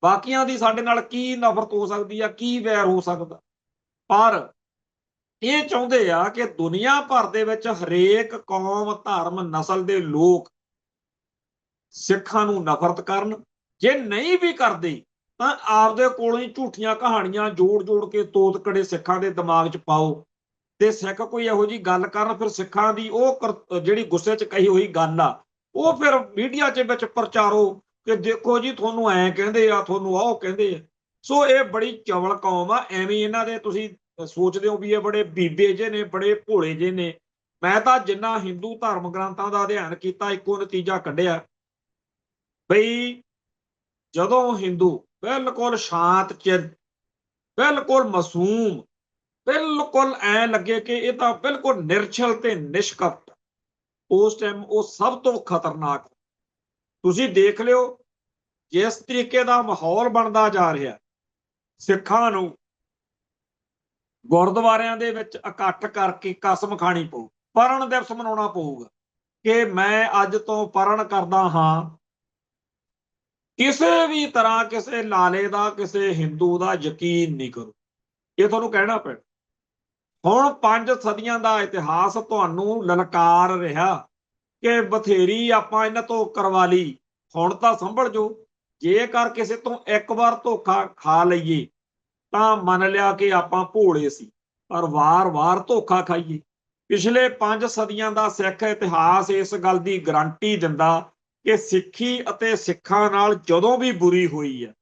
ਬਾਕੀਆਂ ਦੀ ਸਾਡੇ ਨਾਲ ਕੀ ਨਫ਼ਰਤ ਹੋ ਸਕਦੀ ਆ, ਕੀ ਵੈਰ ਹੋ ਸਕਦਾ, ਪਰ ਇਹ ਚਾਹੁੰਦੇ ਆ ਕਿ ਦੁਨੀਆ ਭਰ ਦੇ ਵਿੱਚ ਹਰੇਕ ਕੌਮ, ਧਰਮ, ਨਸਲ ਦੇ ਲੋਕ ਸਿੱਖਾਂ ਨੂੰ ਨਫ਼ਰਤ ਕਰਨ। ਜੇ ਨਹੀਂ ਵੀ ਕਰਦੇ ਤਾਂ ਆਪਦੇ ਕੋਲੋਂ ਹੀ ਝੂਠੀਆਂ ਕਹਾਣੀਆਂ ਜੋੜ ਕੇ ਤੋਤਕੜੇ ਸਿੱਖਾਂ ਦੇ ਦਿਮਾਗ 'ਚ ਪਾਓ ਤੇ ਸਿੱਖ ਕੋਈ ਇਹੋ ਜਿਹੀ ਗੱਲ ਕਰਨ, ਫਿਰ ਸਿੱਖਾਂ ਦੀ ਉਹ ਜਿਹੜੀ ਗੁੱਸੇ 'ਚ ਕਹੀ ਹੋਈ ਗੱਲ ਆ ਉਹ ਫਿਰ ਮੀਡੀਆ 'ਚ ਵਿੱਚ ਪ੍ਰਚਾਰੋ ਕਿ ਦੇਖੋ ਜੀ ਤੁਹਾਨੂੰ ਐਂ ਕਹਿੰਦੇ ਆ, ਤੁਹਾਨੂੰ ਆਹ ਕਹਿੰਦੇ ਆ। ਸੋ ਇਹ ਬੜੀ ਚਵਲ ਕੌਮ ਆ। ਐਵੇਂ ਇਹਨਾਂ ਦੇ ਤੁਸੀਂ ਸੋਚਦੇ ਹੋ ਵੀ ਇਹ ਬੜੇ ਬੀਬੇ ਜੇ ਨੇ, ਬੜੇ ਭੋਲੇ ਜੇ ਨੇ। ਮੈਂ ਤਾਂ ਜਿੰਨਾ ਹਿੰਦੂ ਧਰਮ ਗ੍ਰੰਥਾਂ ਦਾ ਅਧਿਐਨ ਕੀਤਾ, ਇੱਕੋ ਨਤੀਜਾ ਕੱਢਿਆ ਬਈ ਜਦੋਂ ਹਿੰਦੂ ਬਿਲਕੁਲ ਸ਼ਾਂਤ ਚਿੱਤ, ਬਿਲਕੁਲ ਮਾਸੂਮ, ਬਿਲਕੁਲ ਐ ਲੱਗੇ ਕਿ ਇਹ ਤਾਂ ਬਿਲਕੁਲ ਨਿਰਛਲ ਤੇ ਨਿਸ਼ਕਪਟ, ਉਸ ਟਾਈਮ ਉਹ ਸਭ ਤੋਂ ਖਤਰਨਾਕ। ਤੁਸੀਂ ਦੇਖ ਲਿਓ ਜਿਸ ਤਰੀਕੇ ਦਾ ਮਾਹੌਲ ਬਣਦਾ ਜਾ ਰਿਹਾ, ਸਿੱਖਾਂ ਨੂੰ ਗੁਰਦੁਆਰਿਆਂ ਦੇ ਵਿੱਚ ਇਕੱਠ ਕਰਕੇ ਕਸਮ ਖਾਣੀ ਪਊ, ਪਰਣ ਦਿਵਸ ਮਨਾਉਣਾ ਪਊਗਾ ਕਿ ਮੈਂ ਅੱਜ ਤੋਂ ਪਰਣ ਕਰਦਾ ਹਾਂ ਕਿਸੇ ਵੀ ਤਰ੍ਹਾਂ ਕਿਸੇ ਲਾਲੇ ਦਾ, ਕਿਸੇ ਹਿੰਦੂ ਦਾ ਯਕੀਨ ਨਹੀਂ ਕਰੋ। ਇਹ ਤੁਹਾਨੂੰ ਕਹਿਣਾ ਪੈਣਾ। ਹੁਣ 5 ਸਦੀਆਂ ਦਾ ਇਤਿਹਾਸ ਤੁਹਾਨੂੰ ਲਲਕਾਰ ਰਿਹਾ ਕਿ ਬਥੇਰੀ ਆਪਾਂ ਇਹਨਾਂ ਤੋਂ ਕਰਵਾ ਲਈ, ਹੁਣ ਤਾਂ ਸੰਭਲ ਜੋ। ਜੇਕਰ ਕਿਸੇ ਤੋਂ ਇੱਕ ਵਾਰ ਧੋਖਾ ਖਾ ਲਈਏ ਤਾਂ ਮੰਨ ਲਿਆ ਕਿ ਆਪਾਂ ਭੋਲੇ ਸੀ, ਪਰ ਵਾਰ-ਵਾਰ ਧੋਖਾ ਖਾਈਏ। ਪਿਛਲੇ 5 ਸਦੀਆਂ ਦਾ ਸਿੱਖ ਇਤਿਹਾਸ ਇਸ ਗੱਲ ਦੀ ਗਾਰੰਟੀ ਦਿੰਦਾ ਕਿ ਸਿੱਖੀ ਅਤੇ ਸਿੱਖਾਂ ਨਾਲ ਜਦੋਂ ਵੀ ਬੁਰੀ ਹੋਈ ਹੈ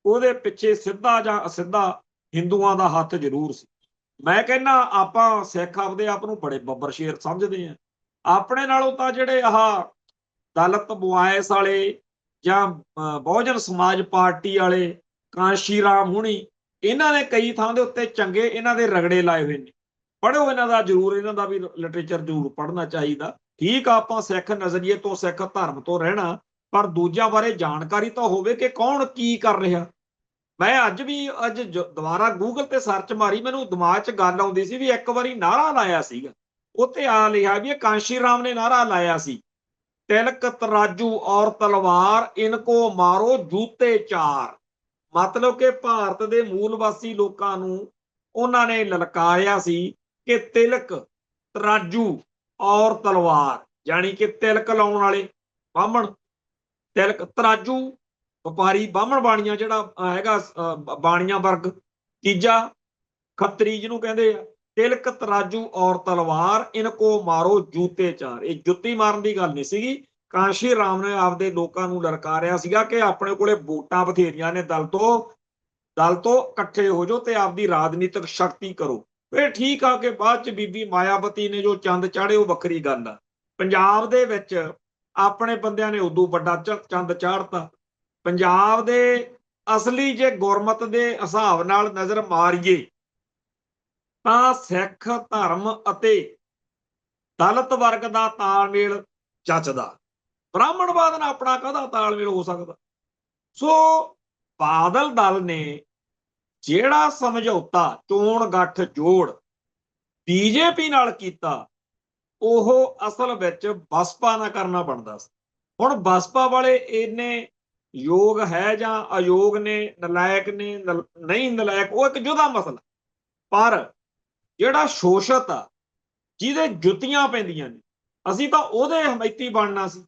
ਉਹਦੇ ਪਿੱਛੇ ਸਿੱਧਾ ਜਾਂ ਅਸਿੱਧਾ ਹਿੰਦੂਆਂ ਦਾ ਹੱਥ ਜ਼ਰੂਰ ਸੀ। ਮੈਂ ਕਹਿੰਦਾ ਆਪਾਂ ਸਿੱਖ ਆਪਦੇ ਆਪ ਨੂੰ ਬੜੇ ਬੱਬਰ ਸ਼ੇਰ ਸਮਝਦੇ ਆ। ਆਪਣੇ ਨਾਲੋਂ ਤਾਂ ਜਿਹੜੇ ਆਹ ਦਲਿਤ ਬੁਆਇਸ ਵਾਲੇ ਜਾਂ ਬਹੁਜਨ ਸਮਾਜ ਪਾਰਟੀ ਵਾਲੇ, ਕਾਂਸ਼ੀ ਰਾਮ ਹੁਣੀ, ਇਹਨਾਂ ਨੇ ਕਈ ਥਾਂ ਦੇ ਉੱਤੇ ਚੰਗੇ ਇਹਨਾਂ ਦੇ ਰਗੜੇ ਲਾਏ ਹੋਏ ਨੇ। ਪੜ੍ਹੋ ਇਹਨਾਂ ਦਾ ਜ਼ਰੂਰ, ਇਹਨਾਂ ਦਾ ਵੀ ਲਿਟਰੇਚਰ ਜ਼ਰੂਰ ਪੜ੍ਹਨਾ ਚਾਹੀਦਾ। ਠੀਕ ਆ ਆਪਾਂ ਸਿੱਖ ਨਜ਼ਰੀਏ ਤੋਂ, ਸਿੱਖ ਧਰਮ ਤੋਂ ਰਹਿਣਾ, ਪਰ ਦੂਜਿਆਂ ਬਾਰੇ ਜਾਣਕਾਰੀ ਤਾਂ ਹੋਵੇ ਕਿ ਕੌਣ ਕੀ ਕਰ ਰਿਹਾ। ਮੈਂ ਅੱਜ ਦੁਬਾਰਾ ਗੂਗਲ ਤੇ ਸਰਚ ਮਾਰੀ, ਮੈਨੂੰ ਦਿਮਾਗ 'ਚ ਗੱਲ ਆਉਂਦੀ ਸੀ ਵੀ ਇੱਕ ਵਾਰੀ ਨਾਅਰਾ ਲਾਇਆ ਸੀਗਾ, ਉੱਥੇ ਆ ਲਿਖਿਆ ਵੀ ਇਹ ਕਾਂਸ਼ੀ ਰਾਮ ਨੇ ਨਾਅਰਾ ਲਾਇਆ ਸੀ, ਤਿਲਕ ਤਰਾਜੂ ਔਰ ਤਲਵਾਰ ਇਨਕੋ ਮਾਰੋ ਜੂਤੇ ਚਾਰ। ਮਤਲਬ ਕਿ ਭਾਰਤ ਦੇ ਮੂਲ ਵਾਸੀ ਲੋਕਾਂ ਨੂੰ ਉਹਨਾਂ ਨੇ ਲਲਕਾਰਿਆ ਸੀ ਕਿ ਤਿਲਕ, ਤਰਾਜੂ ਔਰ ਤਲਵਾਰ, ਜਾਣੀ ਕਿ ਤਿਲਕ ਲਾਉਣ ਵਾਲੇ ਬਾਹਮਣ, ਤਿਲਕ ਤਰਾਜੂ ਵਪਾਰੀ ਬਾਹਮਣ ਬਾਣੀਆਂ ਜਿਹੜਾ ਹੈਗਾ ਬਾਣੀਆਂ ਵਰਗ, ਤੀਜਾ ਖੱਤਰੀ ਜਿਹਨੂੰ ਕਹਿੰਦੇ ਆ, ਤਿਲਕ ਤਰਾਜੂ ਔਰ ਤਲਵਾਰ ਇਨਕੋ ਮਾਰੋ ਜੂਤੇ ਚਾਰ। ਇਹ ਜੁੱਤੀ ਮਾਰਨ ਦੀ ਗੱਲ ਨਹੀਂ ਸੀਗੀ। ਕਾਂਸ਼ੀ ਰਾਮ ਨੇ ਆਪਦੇ ਲੋਕਾਂ ਨੂੰ ਲਲਕਾਰਿਆ ਸੀਗਾ ਕਿ ਆਪਣੇ ਕੋਲੇ ਵੋਟਾਂ ਬਥੇਰੀਆਂ ਨੇ, ਦਲ ਤੋਂ ਇਕੱਠੇ ਹੋ ਜਾਓ ਤੇ ਆਪਦੀ ਰਾਜਨੀਤਿਕ ਸ਼ਕਤੀ ਕਰੋ। ਫਿਰ ਠੀਕ ਆ ਕਿ ਬਾਅਦ ਚ ਬੀਬੀ ਮਾਇਆਵਤੀ ਨੇ ਜੋ ਚੰਦ ਚਾੜੇ ਉਹ ਵੱਖਰੀ ਗੱਲ ਆ। ਪੰਜਾਬ ਦੇ ਵਿੱਚ ਆਪਣੇ ਬੰਦਿਆਂ ਨੇ ਉਦੋਂ ਵੱਡਾ ਚੰਦ ਚਾੜਤਾ। ਪੰਜਾਬ ਦੇ ਅਸਲੀ ਜੇ ਗੁਰਮਤ ਦੇ ਹਿਸਾਬ ਨਾਲ ਨਜ਼ਰ ਮਾਰੀਏ ਤਾਂ ਸਿੱਖ ਧਰਮ ਅਤੇ ਦਲਿਤ ਵਰਗ ਦਾ ਤਾਲਮੇਲ ਜੱਚਦਾ, ਬ੍ਰਾਹਮਣਵਾਦ ਨਾਲ ਆਪਣਾ ਕਾਹਦਾ ਤਾਲਮੇਲ ਹੋ ਸਕਦਾ। ਸੋ ਬਾਦਲ ਦਲ ਨੇ ਜਿਹੜਾ ਸਮਝੌਤਾ, ਚੋਣ ਗੱਠ ਜੋੜ ਬੀਜੇਪੀ ਨਾਲ ਕੀਤਾ, ਉਹ ਅਸਲ ਵਿੱਚ ਬਸਪਾ ਨਾਲ ਕਰਨਾ ਬਣਦਾ ਸੀ। ਹੁਣ ਬਸਪਾ ਵਾਲੇ ਇੰਨੇ ਯੋਗ ਹੈ ਜਾਂ ਅਯੋਗ ਨੇ, ਨਲਾਇਕ ਨੇ, ਨਹੀਂ ਨਲਾਇਕ, ਉਹ ਇੱਕ ਜੁਦਾ ਮਸਲਾ। ਪਰ ਜਿਹੜਾ ਸ਼ੋਸ਼ਤ ਆ, ਜਿਹਦੇ ਜੁੱਤੀਆਂ ਪੈਂਦੀਆਂ ਨੇ, ਅਸੀਂ ਤਾਂ ਉਹਦੇ ਹਮੈਤੀ ਬਣਨਾ ਸੀ।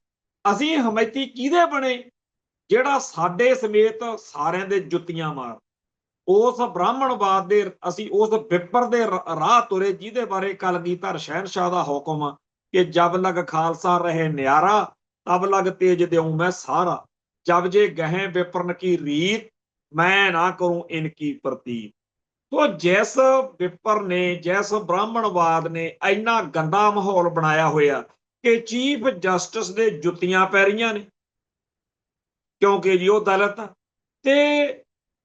ਅਸੀਂ ਹਮੈਤੀ ਕਿਹਦੇ ਬਣੇ? ਜਿਹੜਾ ਸਾਡੇ ਸਮੇਤ ਸਾਰਿਆਂ ਦੇ ਜੁੱਤੀਆਂ ਮਾਰ। ਉਸ ਬ੍ਰਾਹਮਣਵਾਦ ਦੇ ਅਸੀਂ ਉਸ ਵਿਪਰ ਦੇ ਰਾਹ ਤੁਰੇ ਜਿਹਦੇ ਬਾਰੇ ਕਲਗੀਧਰ ਸ਼ਹਿਨਸ਼ਾਹ ਦਾ ਹੁਕਮ कि जब लग खालसा रहे न्यारा तब लग तेज देऊं मैं सारा जब जे गहे विप्रन की रीत मैं ना करूं इनकी प्रतीत। तो जिस विपर ने जिस ब्राह्मणवाद ने इन्ना गंदा माहौल बनाया होया कि चीफ जस्टिस दे जुत्तियां पै रहीਆਂ ने क्योंकि जी वो दलित आ ते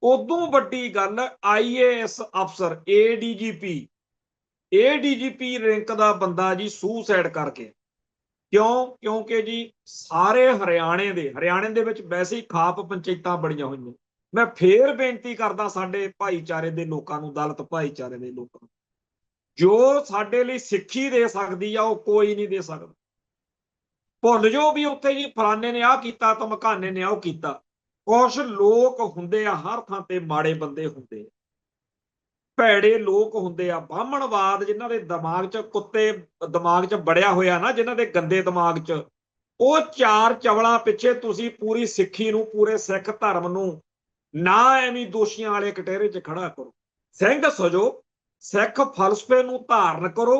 उदों वड्डी गल IAS अफसर ADGP रैंक का बंदा जी सुसाइड करके क्यों क्योंकि जी सारे हरियाणे दे विच वैसे ही खाप पंचायतां बणीਆਂ होईਆਂ। मैं फिर बेनती करदा साडे भाईचारे दे लोकां नूं दलित भाईचारे दे लोकां नूं जो साडे लई सिੱਖੀ दे सकदी आ ਉਹ कोई नहीं दे सकदा। भुੱਲ जाओ भी उत्थे जी फलाने ने आ कीता धमकाने ने ਉਹ ਕੀਤਾ। कुछ लोग हुंदे आ हर थां ते माड़े बंदे हुंदे ਭੈੜੇ ਲੋਕ ਹੁੰਦੇ ਆ ਬਾਹਮਣਵਾਦ ਜਿਨ੍ਹਾਂ ਦੇ ਦਿਮਾਗ 'ਚ ਕੁੱਤੇ ਦਿਮਾਗ 'ਚ ਬੜਿਆ ਹੋਇਆ ਨਾ ਜਿਨ੍ਹਾਂ ਦੇ ਗੰਦੇ ਦਿਮਾਗ 'ਚ ਉਹ ਚਾਰ ਚਵਲਾਂ ਪਿੱਛੇ ਤੁਸੀਂ ਪੂਰੀ ਸਿੱਖੀ ਨੂੰ ਪੂਰੇ ਸਿੱਖ ਧਰਮ ਨੂੰ ਨਾ ਐਵੇਂ ਦੋਸ਼ੀਆਂ ਵਾਲੇ ਕਟਹਿਰੇ 'ਚ ਖੜਾ ਕਰੋ। ਸਿੰਘ ਸਜੋ ਸਿੱਖ ਫਲਸਫੇ ਨੂੰ ਧਾਰਨ ਕਰੋ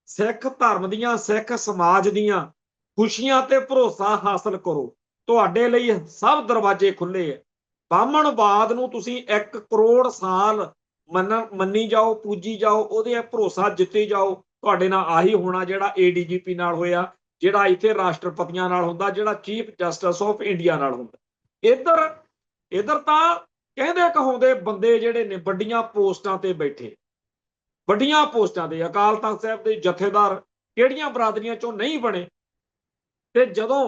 ਸਿੱਖ ਧਰਮ ਦੀਆਂ ਸਿੱਖ ਸਮਾਜ ਦੀਆਂ ਖੁਸ਼ੀਆਂ ਤੇ ਭਰੋਸਾ ਹਾਸਲ ਕਰੋ ਤੁਹਾਡੇ ਲਈ ਸਭ ਦਰਵਾਜ਼ੇ ਖੁੱਲੇ ਆ। ਬਾਹਮਣਵਾਦ ਨੂੰ ਤੁਸੀਂ 1 ਕਰੋੜ ਸਾਲ ਮੰਨੀ ਜਾਓ ਪੂਜੀ ਜਾਓ ਉਹਦੇ ਭਰੋਸਾ ਜਿੱਤੀ ਜਾਓ ਤੁਹਾਡੇ ਨਾਲ ਆਹੀ ਹੋਣਾ ਜਿਹੜਾ ADGP ਨਾਲ ਹੋਇਆ ਜਿਹੜਾ ਇੱਥੇ ਰਾਸ਼ਟਰਪਤੀਆਂ ਨਾਲ ਹੁੰਦਾ ਜਿਹੜਾ ਚੀਫ ਜਸਟਿਸ ਆਫ ਇੰਡੀਆ ਨਾਲ ਹੁੰਦਾ। ਇੱਧਰ ਤਾਂ ਕਹਿੰਦੇ ਕਹਾਉਂਦੇ ਬੰਦੇ ਜਿਹੜੇ ਨੇ ਵੱਡੀਆਂ ਪੋਸਟਾਂ ਤੇ ਬੈਠੇ ਵੱਡੀਆਂ ਪੋਸਟਾਂ ਤੇ ਅਕਾਲ ਤਖਤ ਸਾਹਿਬ ਦੇ ਜਥੇਦਾਰ ਕਿਹੜੀਆਂ ਬਰਾਦਰੀਆਂ ਚੋਂ ਨਹੀਂ ਬਣੇ ਤੇ ਜਦੋਂ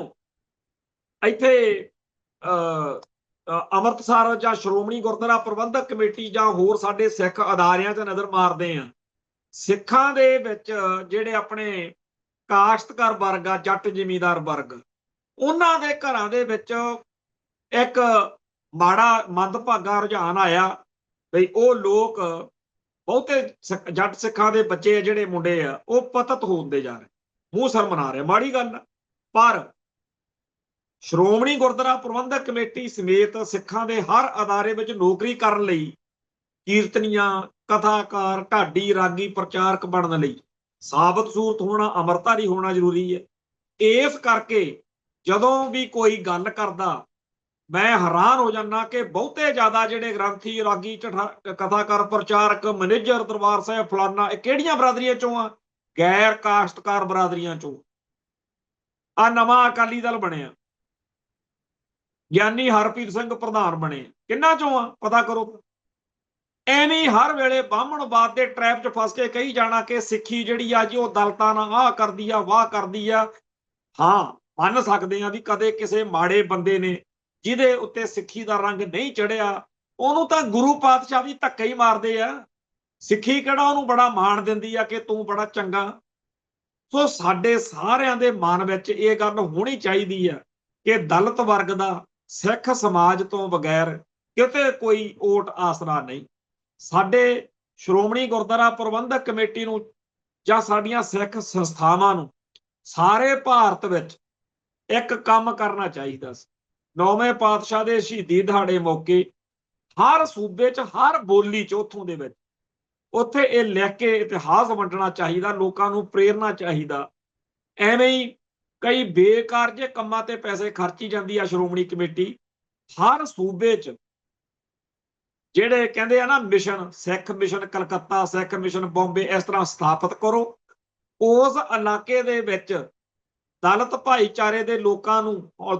ਇੱਥੇ ਅੰਮ੍ਰਿਤਸਰ ਜਾਂ ਸ਼੍ਰੋਮਣੀ ਗੁਰਦੁਆਰਾ ਪ੍ਰਬੰਧਕ ਕਮੇਟੀ ਜਾਂ ਹੋਰ ਸਾਡੇ ਸਿੱਖ ਅਦਾਰਿਆਂ 'ਚ ਨਜ਼ਰ ਮਾਰਦੇ ਆ ਸਿੱਖਾਂ ਦੇ ਵਿੱਚ ਜਿਹੜੇ ਆਪਣੇ ਕਾਸ਼ਤਕਾਰ ਵਰਗ ਆ ਜੱਟ ਜ਼ਿਮੀਂਦਾਰ ਵਰਗ ਉਹਨਾਂ ਦੇ ਘਰਾਂ ਦੇ ਵਿੱਚ ਇੱਕ ਮਾੜਾ ਮੰਦਭਾਗਾ ਰੁਝਾਨ ਆਇਆ ਬਈ ਉਹ ਲੋਕ ਬਹੁਤੇ ਜੱਟ ਸਿੱਖਾਂ ਦੇ ਬੱਚੇ ਜਿਹੜੇ ਮੁੰਡੇ ਆ ਉਹ ਪਤਤ ਹੁੰਦੇ ਜਾ ਰਹੇ ਮੂੰਹ ਸਰ ਮਨਾ ਰਹੇ ਮਾੜੀ ਗੱਲ ਪਰ ਸ਼੍ਰੋਮਣੀ ਗੁਰਦੁਆਰਾ ਪ੍ਰਬੰਧਕ ਕਮੇਟੀ ਸਮੇਤ ਸਿੱਖਾਂ ਦੇ ਹਰ ਅਦਾਰੇ ਵਿੱਚ ਨੌਕਰੀ ਕਰਨ ਲਈ ਕੀਰਤਨੀਆਂ ਕਥਾਕਾਰ ਢਾਡੀ ਰਾਗੀ ਪ੍ਰਚਾਰਕ ਬਣਨ ਲਈ ਸਾਬਤ ਸੂਰਤ ਹੋਣਾ ਅਮਰਤਾਰੀ ਹੋਣਾ ਜ਼ਰੂਰੀ ਹੈ। ਇਸ ਕਰਕੇ ਜਦੋਂ ਵੀ ਕੋਈ ਗੱਲ ਕਰਦਾ ਮੈਂ ਹੈਰਾਨ ਹੋ ਜਾਂਦਾ ਕਿ ਬਹੁਤੇ ਜ਼ਿਆਦਾ ਜਿਹੜੇ ਗ੍ਰੰਥੀ ਰਾਗੀ ਕਥਾਕਾਰ ਪ੍ਰਚਾਰਕ ਮੈਨੇਜਰ ਦਰਬਾਰ ਸਾਹਿਬ ਫਲਾਨਾ ਇਹ ਕਿਹੜੀਆਂ ਬਰਾਦਰੀਆਂ ਚੋਂ ਆ ਗੈਰ ਕਾਸ਼ਤਕਾਰ ਬਰਾਦਰੀਆਂ ਚੋਂ ਆ ਨਵਾਂ ਅਕਾਲੀ ਦਲ ਬਣਿਆ ਗਿਆਨੀ ਹਰਪ੍ਰੀਤ ਸਿੰਘ ਪ੍ਰਧਾਨ ਬਣੇ ਕਿੰਨਾ ਚੋਂ ਆ ਪਤਾ ਕਰੋ। ਐਵੇਂ ਹਰ ਵੇਲੇ ਬਾਹਮਣਵਾਦ ਦੇ ਟ੍ਰੈਪ 'ਚ ਫਸ ਕੇ ਕਹੀ ਜਾਣਾ ਕਿ ਸਿੱਖੀ ਜਿਹੜੀ ਆ ਜੀ ਉਹ ਦਲਤਾਂ ਨਾਲ ਆਹ ਕਰਦੀ ਆ ਵਾਹ ਕਰਦੀ ਆ। ਹਾਂ ਮੰਨ ਸਕਦੇ ਆ ਵੀ ਕਦੇ ਕਿਸੇ ਮਾੜੇ ਬੰਦੇ ਨੇ ਜਿਹਦੇ ਉੱਤੇ ਸਿੱਖੀ ਦਾ ਰੰਗ ਨਹੀਂ ਚੜਿਆ ਉਹਨੂੰ ਤਾਂ ਗੁਰੂ ਪਾਤਸ਼ਾਹ ਵੀ ਧੱਕਾ ਹੀ ਮਾਰਦੇ ਆ ਸਿੱਖੀ ਕਿਹੜਾ ਉਹਨੂੰ ਬੜਾ ਮਾਣ ਦਿੰਦੀ ਆ ਕਿ ਤੂੰ ਬੜਾ ਚੰਗਾ। ਸੋ ਸਾਡੇ ਸਾਰਿਆਂ ਦੇ ਮਨ ਵਿੱਚ ਇਹ ਗੱਲ ਹੋਣੀ ਚਾਹੀਦੀ ਆ ਕਿ ਦਲਿਤ ਵਰਗ ਦਾ ਸਿੱਖ ਸਮਾਜ ਤੋਂ ਬਗੈਰ ਕਿਤੇ ਕੋਈ ਓਟ ਆਸਰਾ ਨਹੀਂ। ਸਾਡੇ ਸ਼੍ਰੋਮਣੀ ਗੁਰਦੁਆਰਾ ਪ੍ਰਬੰਧਕ ਕਮੇਟੀ ਨੂੰ ਜਾਂ ਸਾਡੀਆਂ ਸਿੱਖ ਸੰਸਥਾਵਾਂ ਨੂੰ ਸਾਰੇ ਭਾਰਤ ਵਿੱਚ ਇੱਕ ਕੰਮ ਕਰਨਾ ਚਾਹੀਦਾ ਸੀ। 9ਵੇਂ ਪਾਤਸ਼ਾਹ ਦੇ ਸ਼ਹੀਦੀ ਦਿਹਾੜੇ ਮੌਕੇ ਹਰ ਸੂਬੇ 'ਚ ਹਰ ਬੋਲੀ 'ਚ ਉੱਥੋਂ ਦੇ ਵਿੱਚ ਉੱਥੇ ਇਹ ਲਿਖ ਕੇ ਇਤਿਹਾਸ ਵੰਡਣਾ ਚਾਹੀਦਾ ਲੋਕਾਂ ਨੂੰ ਪ੍ਰੇਰਨਾ ਚਾਹੀਦਾ। ਐਵੇਂ ਹੀ ਕਈ ਬੇਕਾਰ ਜੇ ਕੰਮਾਂ ਤੇ ਪੈਸੇ ਖਰਚੀ ਜਾਂਦੀ ਆ ਸ਼੍ਰੋਮਣੀ ਕਮੇਟੀ ਹਰ ਸੂਬੇ 'ਚ ਜਿਹੜੇ ਕਹਿੰਦੇ ਆ ਨਾ ਮਿਸ਼ਨ ਸਿੱਖ ਮਿਸ਼ਨ ਕਲਕੱਤਾ ਸਿੱਖ ਮਿਸ਼ਨ ਬੰਬੇ ਇਸ ਤਰ੍ਹਾਂ ਸਥਾਪਿਤ ਕਰੋ ਉਸ ਇਲਾਕੇ ਦੇ ਵਿੱਚ ਦਲਿਤ ਭਾਈਚਾਰੇ ਦੇ ਲੋਕਾਂ ਨੂੰ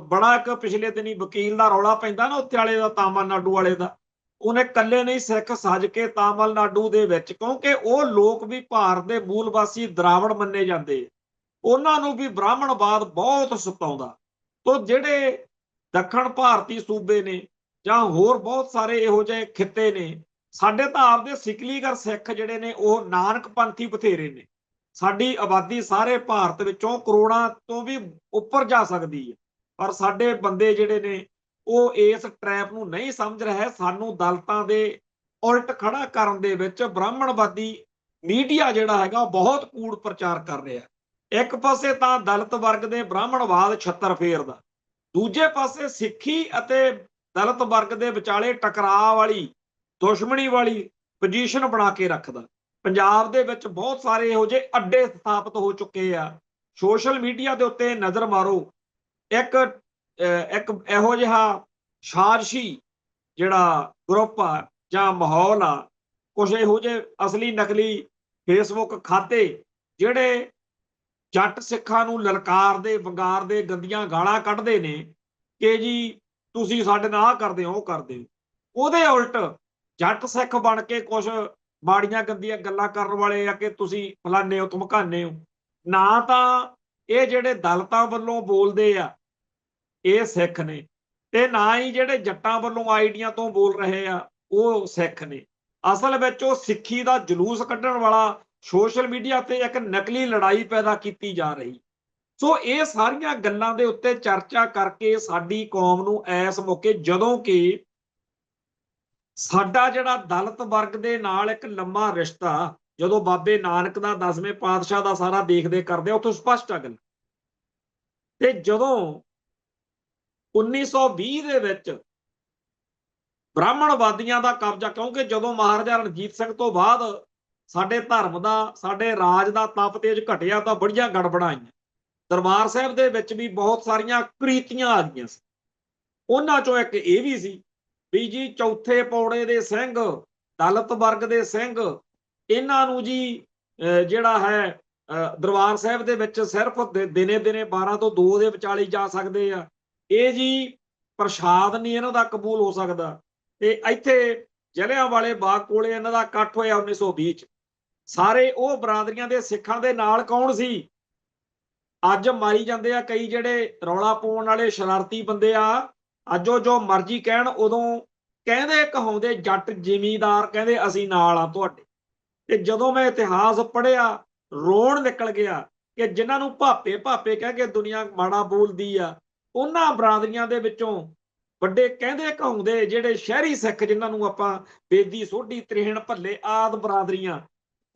ਬੜਾ ਇੱਕ ਪਿਛਲੇ ਦਿਨੀ ਵਕੀਲ ਦਾ ਰੌਲਾ ਪੈਂਦਾ ਨਾ ਉੱਥੇ ਵਾਲੇ ਦਾ ਤਾਮਿਲਨਾਡੂ ਵਾਲੇ ਦਾ ਉਹਨੇ ਇਕੱਲੇ ਨਹੀਂ ਸਿੱਖ ਸੱਜ ਕੇ ਤਾਮਿਲਨਾਡੂ ਦੇ ਵਿੱਚ ਕਿਉਂਕਿ ਉਹ ਲੋਕ ਵੀ ਭਾਰਤ ਦੇ ਮੂਲ ਵਾਸੀ ਦਰਾਵੜ ਮੰਨੇ ਜਾਂਦੇ ਉਹਨਾਂ ਨੂੰ ਵੀ ਬ੍ਰਾਹਮਣਵਾਦ ਬਹੁਤ ਸਤਾਉਂਦਾ। ਤੋ ਜਿਹੜੇ ਦੱਖਣ ਭਾਰਤੀ ਸੂਬੇ ਨੇ ਜਾਂ ਹੋਰ ਬਹੁਤ ਸਾਰੇ ਇਹੋ ਜਿਹੇ ਖਿੱਤੇ ਨੇ ਸਾਡੇ ਤਾਂ ਆਪਦੇ ਸਿਕਲੀਗਰ ਸਿੱਖ ਜਿਹੜੇ ਨੇ ਉਹ ਨਾਨਕ ਪੰਥੀ ਬਥੇਰੇ ਨੇ ਸਾਡੀ ਆਬਾਦੀ ਸਾਰੇ ਭਾਰਤ ਵਿੱਚੋਂ ਕਰੋੜਾਂ ਤੋਂ ਵੀ ਉੱਪਰ ਜਾ ਸਕਦੀ ਹੈ ਪਰ ਸਾਡੇ ਬੰਦੇ ਜਿਹੜੇ ਨੇ ਉਹ ਇਸ ਟ੍ਰੈਪ ਨੂੰ ਨਹੀਂ ਸਮਝ ਰਹੇ। ਸਾਨੂੰ ਦਲਿਤਾਂ ਦੇ ਉਲਟ ਖੜਾ ਕਰਨ ਦੇ ਵਿੱਚ ਬ੍ਰਾਹਮਣਵਾਦੀ ਮੀਡੀਆ ਜਿਹੜਾ ਹੈਗਾ ਉਹ ਬਹੁਤ ਕੂੜ ਪ੍ਰਚਾਰ ਕਰ ਰਿਹਾ। ਇੱਕ ਪਾਸੇ ਤਾਂ ਦਲਿਤ ਵਰਗ ਦੇ ਬ੍ਰਾਹਮਣਵਾਦ ਛੱਤਰ ਫੇਰਦਾ ਦੂਜੇ ਪਾਸੇ ਸਿੱਖੀ ਅਤੇ ਦਲਿਤ ਵਰਗ ਦੇ ਵਿਚਾਲੇ ਟਕਰਾਅ ਵਾਲੀ ਦੁਸ਼ਮਣੀ ਵਾਲੀ ਪੋਜੀਸ਼ਨ ਬਣਾ ਕੇ ਰੱਖਦਾ। ਪੰਜਾਬ ਦੇ ਵਿੱਚ ਬਹੁਤ ਸਾਰੇ ਇਹੋ ਜਿਹੇ ਅੱਡੇ ਸਥਾਪਿਤ ਹੋ ਚੁੱਕੇ ਆ ਸੋਸ਼ਲ ਮੀਡੀਆ ਦੇ ਉੱਤੇ ਨਜ਼ਰ ਮਾਰੋ, ਇੱਕ ਇੱਕ ਇਹੋ ਜਿਹਾ ਸਾਜ਼ਿਸ਼ੀ ਜਿਹੜਾ ਗਰੁੱਪ ਆ ਜਾਂ ਮਾਹੌਲ ਆ, ਕੁਛ ਇਹੋ ਜਿਹੇ ਅਸਲੀ ਨਕਲੀ ਫੇਸਬੁੱਕ ਖਾਤੇ ਜਿਹੜੇ ਜੱਟ ਸਿੱਖਾਂ ਨੂੰ ਲਲਕਾਰਦੇ, ਵੰਗਾਰਦੇ, ਗੰਦੀਆਂ ਗਾਲਾਂ ਕੱਢਦੇ ਨੇ ਕਿ ਜੀ ਤੁਸੀਂ ਸਾਡੇ ਨਾਲ ਆਹ ਕਰਦੇ ਹੋ, ਉਹ ਕਰਦੇ ਹੋ। ਉਹਦੇ ਉਲਟ ਜੱਟ ਸਿੱਖ ਬਣ ਕੇ ਕੁਛ ਮਾੜੀਆਂ ਗੰਦੀਆਂ ਗੱਲਾਂ ਕਰਨ ਵਾਲੇ ਆ ਕਿ ਤੁਸੀਂ ਫਲਾਨੇ ਹੋ, ਧਮਕਾਨੇ ਹੋ। ਨਾ ਤਾਂ ਇਹ ਜਿਹੜੇ ਦਲਿਤਾਂ ਵੱਲੋਂ ਬੋਲਦੇ ਆ ਇਹ ਸਿੱਖ ਨੇ, ਤੇ ਨਾ ਹੀ ਜਿਹੜੇ ਜੱਟਾਂ ਵੱਲੋਂ ਆਈਡੀਆਂ ਤੋਂ ਬੋਲ ਰਹੇ ਆ ਉਹ ਸਿੱਖ ਨੇ। ਅਸਲ ਵਿੱਚ ਉਹ ਸਿੱਖੀ ਦਾ ਜਲੂਸ ਕੱਢਣ ਵਾਲਾ ਸੋਸ਼ਲ ਮੀਡੀਆ ਤੇ ਇੱਕ ਨਕਲੀ ਲੜਾਈ ਪੈਦਾ ਕੀਤੀ ਜਾ ਰਹੀ। ਸੋ ਇਹ ਸਾਰੀਆਂ ਗੱਲਾਂ ਦੇ ਉੱਤੇ ਚਰਚਾ ਕਰਕੇ ਸਾਡੀ ਕੌਮ ਨੂੰ ਇਸ ਮੌਕੇ, ਜਦੋਂ ਕਿ ਸਾਡਾ ਜਿਹੜਾ ਦਲਿਤ ਵਰਗ ਦੇ ਨਾਲ ਇੱਕ ਲੰਮਾ ਰਿਸ਼ਤਾ, ਜਦੋਂ ਬਾਬੇ ਨਾਨਕ ਦਾ 10ਵੇਂ ਪਾਤਸ਼ਾਹ ਦਾ ਸਾਰਾ ਦੇਖਦੇ ਕਰਦੇ ਆ, ਉੱਥੋਂ ਸਪਸ਼ਟ ਆ ਗੱਲ। ਤੇ ਜਦੋਂ 1920 ਦੇ ਵਿੱਚ ਬ੍ਰਾਹਮਣਵਾਦੀਆਂ ਦਾ ਕਬਜ਼ਾ, ਕਿਉਂਕਿ ਜਦੋਂ ਮਹਾਰਾਜਾ ਰਣਜੀਤ ਸਿੰਘ ਤੋਂ ਬਾਅਦ ਸਾਡੇ ਧਰਮ ਦਾ, ਸਾਡੇ ਰਾਜ ਦਾ ਤਪ ਤੇਜ ਘਟਿਆ ਤਾਂ ਬੜੀਆਂ ਗੜਬੜਾਂ ਆਈਆਂ। ਦਰਬਾਰ ਸਾਹਿਬ ਦੇ ਵਿੱਚ ਵੀ ਬਹੁਤ ਸਾਰੀਆਂ ਕੁਰੀਤੀਆਂ ਆ ਗਈਆਂ ਸੀ। ਉਹਨਾਂ ਚੋਂ ਇੱਕ ਇਹ ਵੀ ਸੀ ਵੀ ਜੀ ਚੌਥੇ ਪੌੜੇ ਦੇ ਸਿੰਘ, ਦਲਿਤ ਵਰਗ ਦੇ ਸਿੰਘ, ਇਹਨਾਂ ਨੂੰ ਜੀ ਜਿਹੜਾ ਹੈ ਦਰਬਾਰ ਸਾਹਿਬ ਦੇ ਵਿੱਚ ਸਿਰਫ ਦਿਨੇ ਦਿਨੇ 12 ਤੋਂ 2 ਦੇ ਵਿਚਾਲੇ ਜਾ ਸਕਦੇ ਆ। ਇਹ ਜੀ ਪ੍ਰਸ਼ਾਦ ਨਹੀਂ ਇਹਨਾਂ ਦਾ ਕਬੂਲ ਹੋ ਸਕਦਾ। ਤੇ ਇੱਥੇ ਜਲਿਆਂਵਾਲੇ ਬਾਗ ਕੋਲੇ ਇਹਨਾਂ ਦਾ ਇਕੱਠ ਹੋਇਆ 1920 ਚ। ਸਾਰੇ ਉਹ ਬਰਾਦਰੀਆਂ ਦੇ ਸਿੱਖਾਂ ਦੇ ਨਾਲ ਕੌਣ ਸੀ? ਅੱਜ ਮਾਰੀ ਜਾਂਦੇ ਆ ਕਈ ਜਿਹੜੇ ਰੌਲਾ ਪਾਉਣ ਵਾਲੇ ਸ਼ਰਾਰਤੀ ਬੰਦੇ ਆ, ਅੱਜ ਉਹ ਜੋ ਮਰਜ਼ੀ ਕਹਿਣ, ਉਦੋਂ ਕਹਿੰਦੇ ਕਹਾਉਂਦੇ ਜੱਟ ਜ਼ਿਮੀਂਦਾਰ ਕਹਿੰਦੇ ਅਸੀਂ ਨਾਲ ਆ ਤੁਹਾਡੇ। ਤੇ ਜਦੋਂ ਮੈਂ ਇਤਿਹਾਸ ਪੜ੍ਹਿਆ ਰੋਣ ਨਿਕਲ ਗਿਆ ਕਿ ਜਿਨ੍ਹਾਂ ਨੂੰ ਭਾਪੇ ਭਾਪੇ ਕਹਿ ਕੇ ਦੁਨੀਆ ਮਾੜਾ ਬੋਲਦੀ ਆ, ਉਹਨਾਂ ਬਰਾਦਰੀਆਂ ਦੇ ਵਿੱਚੋਂ ਵੱਡੇ ਕਹਿੰਦੇ ਕਹਾਉਂਦੇ ਜਿਹੜੇ ਸ਼ਹਿਰੀ ਸਿੱਖ, ਜਿਨ੍ਹਾਂ ਨੂੰ ਆਪਾਂ ਬੇਦੀ, ਸੋਢੀ, ਤ੍ਰਿਹਣ, ਭੱਲੇ ਆਦਿ ਬਰਾਦਰੀਆਂ,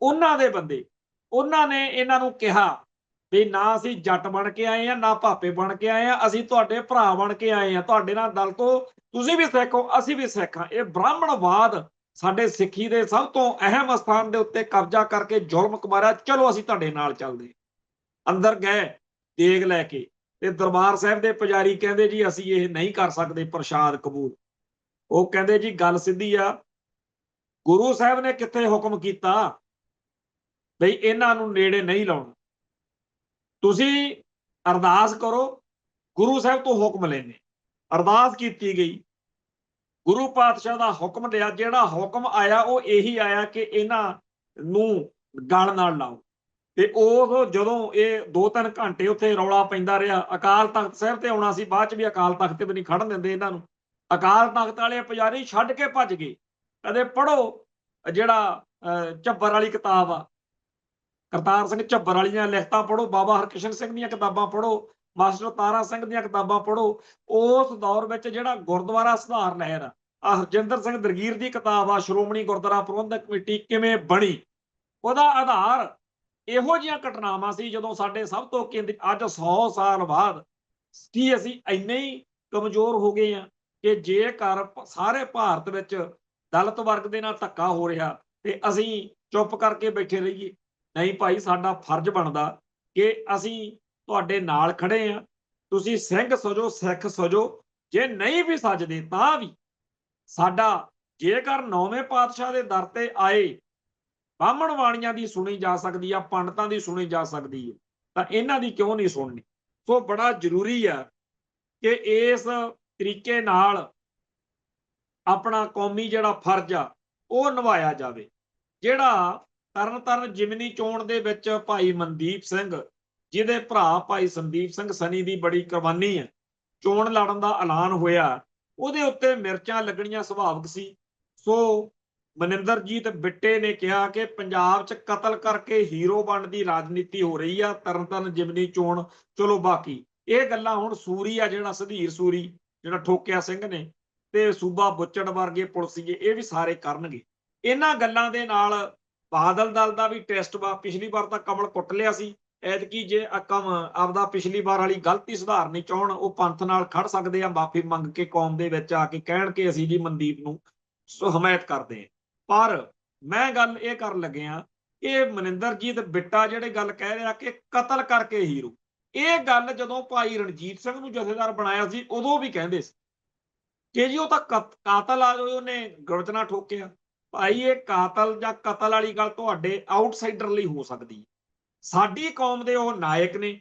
ਉਹਨਾਂ ਦੇ ਬੰਦੇ, ਉਹਨਾਂ ਨੇ ਇਹਨਾਂ ਨੂੰ ਕਿਹਾ ਵੀ ਨਾ ਅਸੀਂ ਜੱਟ ਬਣ ਕੇ ਆਏ ਆ, ਨਾ ਭਾਪੇ ਬਣ ਕੇ ਆਏ ਆ, ਅਸੀਂ ਤੁਹਾਡੇ ਭਰਾ ਬਣ ਕੇ ਆਏ ਆ, ਤੁਹਾਡੇ ਨਾਲ ਦਲ ਤੋਂ, ਤੁਸੀਂ ਵੀ ਸਿੱਖ ਹੋ, ਅਸੀਂ ਵੀ ਸਿੱਖ ਹਾਂ। ਇਹ ਬ੍ਰਾਹਮਣਵਾਦ ਸਾਡੇ ਸਿੱਖੀ ਦੇ ਸਭ ਤੋਂ ਅਹਿਮ ਸਥਾਨ ਦੇ ਉੱਤੇ ਕਬਜ਼ਾ ਕਰਕੇ ਜ਼ੁਲਮ ਕਮਾਰਿਆ। ਚਲੋ ਅਸੀਂ ਤੁਹਾਡੇ ਨਾਲ ਚੱਲਦੇ। ਅੰਦਰ ਗਏ ਦੇਗ ਲੈ ਕੇ, ਤੇ ਦਰਬਾਰ ਸਾਹਿਬ ਦੇ ਪੁਜਾਰੀ ਕਹਿੰਦੇ ਜੀ ਅਸੀਂ ਇਹ ਨਹੀਂ ਕਰ ਸਕਦੇ ਪ੍ਰਸ਼ਾਦ ਕਬੂਲ। ਉਹ ਕਹਿੰਦੇ ਜੀ ਗੱਲ ਸਿੱਧੀ ਆ, ਗੁਰੂ ਸਾਹਿਬ ਨੇ ਕਿੱਥੇ ਹੁਕਮ ਕੀਤਾ ਬਈ ਇਹਨਾਂ ਨੂੰ ਨੇੜੇ ਨਹੀਂ ਲਾਉਣਾ? ਤੁਸੀਂ ਅਰਦਾਸ ਕਰੋ, ਗੁਰੂ ਸਾਹਿਬ ਤੋਂ ਹੁਕਮ ਲੈਣੇ। ਅਰਦਾਸ ਕੀਤੀ ਗਈ, ਗੁਰੂ ਪਾਤਸ਼ਾਹ ਦਾ ਹੁਕਮ ਲਿਆ। ਜਿਹੜਾ ਹੁਕਮ ਆਇਆ ਉਹ ਇਹੀ ਆਇਆ ਕਿ ਇਹਨਾਂ ਨੂੰ ਗਲ ਨਾਲ ਲਾਓ। ਤੇ ਉਹ ਜਦੋਂ ਇਹ 2-3 ਘੰਟੇ ਉੱਥੇ ਰੌਲਾ ਪੈਂਦਾ ਰਿਹਾ, ਅਕਾਲ ਤਖਤ ਸਾਹਿਬ ਤੇ ਆਉਣਾ ਸੀ, ਬਾਅਦ ਚ ਵੀ ਅਕਾਲ ਤਖਤ ਤੇ ਵੀ ਨਹੀਂ ਖੜਨ ਦਿੰਦੇ ਇਹਨਾਂ ਨੂੰ। ਅਕਾਲ ਤਖਤ ਵਾਲੇ ਪੁਜਾਰੀ ਛੱਡ ਕੇ ਭੱਜ ਗਏ। ਕਦੇ ਪੜ੍ਹੋ ਜਿਹੜਾ ਝੱਬਰ ਵਾਲੀ ਕਿਤਾਬ ਆ, ਕਰਤਾਰ ਸਿੰਘ ਝੱਬਰ ਵਾਲੀਆਂ ਲਿਖਤਾਂ ਪੜ੍ਹੋ, ਬਾਬਾ ਹਰਕਿਸ਼ਨ ਸਿੰਘ ਦੀਆਂ ਕਿਤਾਬਾਂ ਪੜ੍ਹੋ, ਮਾਸਟਰ ਤਾਰਾ ਸਿੰਘ ਦੀਆਂ ਕਿਤਾਬਾਂ ਪੜ੍ਹੋ। ਉਸ ਦੌਰ ਵਿੱਚ ਜਿਹੜਾ ਗੁਰਦੁਆਰਾ ਸੁਧਾਰ ਲਹਿਰ ਆ, ਹਰਜਿੰਦਰ ਸਿੰਘ ਦਰਗੀਰ ਦੀ ਕਿਤਾਬ ਆ ਸ਼੍ਰੋਮਣੀ ਗੁਰਦੁਆਰਾ ਪ੍ਰਬੰਧਕ ਕਮੇਟੀ ਕਿਵੇਂ ਬਣੀ, ਉਹਦਾ ਆਧਾਰ ਇਹੋ ਜਿਹੀਆਂ ਘਟਨਾਵਾਂ ਸੀ। ਜਦੋਂ ਸਾਡੇ ਸਭ ਤੋਂ ਕੇਂਦਰੀ, ਅੱਜ 100 ਸਾਲ ਬਾਅਦ ਕੀ ਅਸੀਂ ਇੰਨੇ ਹੀ ਕਮਜ਼ੋਰ ਹੋ ਗਏ ਆ ਕਿ ਜੇਕਰ ਸਾਰੇ ਭਾਰਤ ਵਿੱਚ ਦਲਿਤ ਵਰਗ ਦੇ ਨਾਲ ਧੱਕਾ ਹੋ ਰਿਹਾ ਤੇ ਅਸੀਂ ਚੁੱਪ ਕਰਕੇ ਬੈਠੇ ਰਹੀਏ? ਨਹੀਂ ਭਾਈ, ਸਾਡਾ ਫਰਜ਼ ਬਣਦਾ ਕਿ ਅਸੀਂ ਤੁਹਾਡੇ ਨਾਲ ਖੜੇ ਆ। ਤੁਸੀਂ ਸਿੰਘ ਸਜੋ, ਸਿੱਖ ਸਜੋ, ਜੇ ਨਹੀਂ ਵੀ ਸਜਦੇ ਤਾਂ ਵੀ ਸਾਡਾ, ਜੇਕਰ 9ਵੇਂ ਪਾਤਸ਼ਾਹ ਦੇ ਦਰ ਤੇ ਆਏ, ਬਾਹਮਣ ਬਾਣੀਆਂ ਦੀ ਸੁਣੀ ਜਾ ਸਕਦੀ ਆ, ਪੰਡਤਾਂ ਦੀ ਸੁਣੀ ਜਾ ਸਕਦੀ ਹੈ, ਤਾਂ ਇਹਨਾਂ ਦੀ ਕਿਉਂ ਨਹੀਂ ਸੁਣਨੀ? ਸੋ ਬੜਾ ਜ਼ਰੂਰੀ ਆ ਕਿ ਇਸ ਤਰੀਕੇ ਨਾਲ ਆਪਣਾ ਕੌਮੀ ਜਿਹੜਾ ਫਰਜ਼ ਆ ਉਹ ਨਿਭਾਇਆ ਜਾਵੇ। ਜਿਹੜਾ ਤਰਨਤਾਰਨ ਜਿਮਨੀ ਚੋਣ ਦੇ ਵਿੱਚ ਭਾਈ ਮਨਦੀਪ ਸਿੰਘ, ਜਿਹਦੇ ਭਰਾ ਭਾਈ ਸੰਦੀਪ ਸਿੰਘ ਸਨੀ ਦੀ ਬੜੀ ਕੁਰਬਾਨੀ ਹੈ, ਚੋਣ ਲੜਨ ਦਾ ਐਲਾਨ ਹੋਇਆ, ਉਹਦੇ ਉੱਤੇ ਮਿਰਚਾਂ ਲੱਗਣੀਆਂ ਸੁਭਾਵਿਕ ਸੀ। ਸੋ ਮਨਿੰਦਰਜੀਤ ਬਿੱਟੇ ਨੇ ਕਿਹਾ ਕਿ ਪੰਜਾਬ 'ਚ ਕਤਲ ਕਰਕੇ ਹੀਰੋ ਬਣਨ ਦੀ ਰਾਜਨੀਤੀ ਹੋ ਰਹੀ ਆ, ਤਰਨਤਾਰਨ ਜਿਮਨੀ ਚੋਣ। ਚਲੋ ਬਾਕੀ ਇਹ ਗੱਲਾਂ ਹੁਣ ਸੂਰੀ ਆ, ਜਿਹੜਾ ਸੁਧੀਰ ਸੂਰੀ, ਜਿਹੜਾ ਠੋਕਿਆ ਸਿੰਘ ਨੇ, ਤੇ ਸੂਬਾ ਬੁੱਚੜ ਵਰਗੇ ਪੁਲਸੀਏ, ਇਹ ਵੀ ਸਾਰੇ ਕਰਨਗੇ। ਇਹਨਾਂ ਗੱਲਾਂ ਦੇ ਨਾਲ ਬਾਦਲ ਦਲ ਦਾ ਵੀ ਟੈਸਟ ਵਾ। ਪਿਛਲੀ ਵਾਰ ਤਾਂ ਕਮਲ ਕੁੱਟ ਲਿਆ ਸੀ, ਐਤਕੀ ਜੇ ਅਕਮ ਆਪਦਾ ਪਿਛਲੀ ਵਾਰ ਵਾਲੀ ਗਲਤੀ ਸੁਧਾਰਨੀ ਚਾਹਣ, ਉਹ ਪੰਥ ਨਾਲ ਖੜ ਸਕਦੇ ਆ, ਮਾਫੀ ਮੰਗ ਕੇ ਕੌਮ ਦੇ ਵਿੱਚ ਆ ਕੇ ਕਹਿਣ ਕਿ ਅਸੀਂ ਜੀ ਮਨਦੀਪ ਨੂੰ ਹਮਾਇਤ ਕਰਦੇ ਹਾਂ। ਪਰ ਮੈਂ ਗੱਲ ਇਹ ਕਰਨ ਲੱਗਿਆ ਇਹ ਮਨਿੰਦਰਜੀਤ ਬਿੱਟਾ ਜਿਹੜੇ ਗੱਲ ਕਹਿ ਰਿਹਾ ਕਿ ਕਤਲ ਕਰਕੇ ਹੀਰੋ, ਇਹ ਗੱਲ ਜਦੋਂ ਭਾਈ ਰਣਜੀਤ ਸਿੰਘ ਨੂੰ ਜਥੇਦਾਰ ਬਣਾਇਆ ਸੀ ਉਦੋਂ ਵੀ ਕਹਿੰਦੇ ਸੀ ਕਿ ਜੀ ਉਹ ਤਾਂ ਕਾਤਲ ਆ, ਉਹਨੇ ਗਰਜਨਾ ਠੋਕਿਆ। ਭਾਈ ਇਹ ਕਾਤਲ ਜਾਂ ਕਤਲ ਵਾਲੀ ਗੱਲ ਤੁਹਾਡੇ ਆਊਟਸਾਈਡਰ ਲਈ ਹੋ ਸਕਦੀ, ਸਾਡੀ ਕੌਮ ਦੇ ਉਹ ਨਾਇਕ ਨੇ।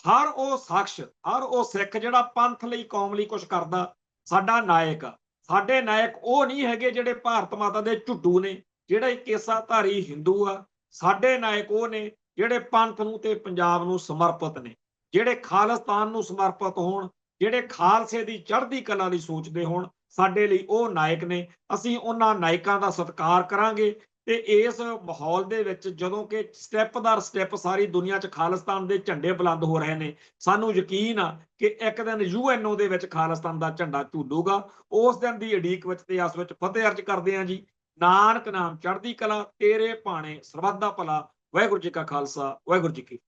ਹਰ ਉਹ ਸ਼ਖਸ, ਹਰ ਉਹ ਸਿੱਖ ਜਿਹੜਾ ਪੰਥ ਲਈ ਕੌਮ ਲਈ ਕੁਝ ਕਰਦਾ, ਸਾਡਾ ਨਾਇਕ ਆ। ਸਾਡੇ ਨਾਇਕ ਉਹ ਨਹੀਂ ਹੈਗੇ ਜਿਹੜੇ ਭਾਰਤ ਮਾਤਾ ਦੇ ਝੁੱਡੂ ਨੇ, ਜਿਹੜੇ ਕੇਸਾਧਾਰੀ ਹਿੰਦੂ ਆ। ਸਾਡੇ ਨਾਇਕ ਉਹ ਨੇ ਜਿਹੜੇ ਪੰਥ ਨੂੰ ਤੇ ਪੰਜਾਬ ਨੂੰ ਸਮਰਪਿਤ ਨੇ, ਜਿਹੜੇ ਖਾਲਿਸਤਾਨ ਨੂੰ ਸਮਰਪਿਤ ਹੋਣ, ਜਿਹੜੇ ਖਾਲਸੇ ਦੀ ਚੜ੍ਹਦੀ ਕਲਾ ਲਈ ਸੋਚਦੇ ਹੋਣ। ਸਾਡੇ ਲਈ ਉਹ ਨਾਇਕ ਨੇ। ਅਸੀਂ ਉਹਨਾਂ ਨਾਇਕਾਂ ਦਾ ਸਤਿਕਾਰ ਕਰਾਂਗੇ। ਤੇ ਇਸ ਮਾਹੌਲ ਦੇ ਵਿੱਚ ਜਦੋਂ ਕਿ ਸਟੈਪ ਦਰ ਸਟੈਪ ਸਾਰੀ ਦੁਨੀਆ 'ਚ ਖਾਲਿਸਤਾਨ ਦੇ ਝੰਡੇ ਬੁਲੰਦ ਹੋ ਰਹੇ ਨੇ, ਸਾਨੂੰ ਯਕੀਨ ਆ ਕਿ ਇੱਕ ਦਿਨ UNO ਦੇ ਵਿੱਚ ਖਾਲਿਸਤਾਨ ਦਾ ਝੰਡਾ ਝੂਲੂਗਾ। ਉਸ ਦਿਨ ਦੀ ਉਡੀਕ ਵਿੱਚ ਤੇ ਆਸ ਵਿੱਚ ਫਤਿਹ ਅਰਜ ਕਰਦੇ ਹਾਂ ਜੀ। ਨਾਨਕ ਨਾਮ ਚੜ੍ਹਦੀ ਕਲਾ, ਤੇਰੇ ਭਾਣੇ ਸਰਬੱਤ ਦਾ ਭਲਾ। ਵਾਹਿਗੁਰੂ ਜੀ ਕਾ ਖਾਲਸਾ, ਵਾਹਿਗੁਰੂ ਜੀ ਕੀ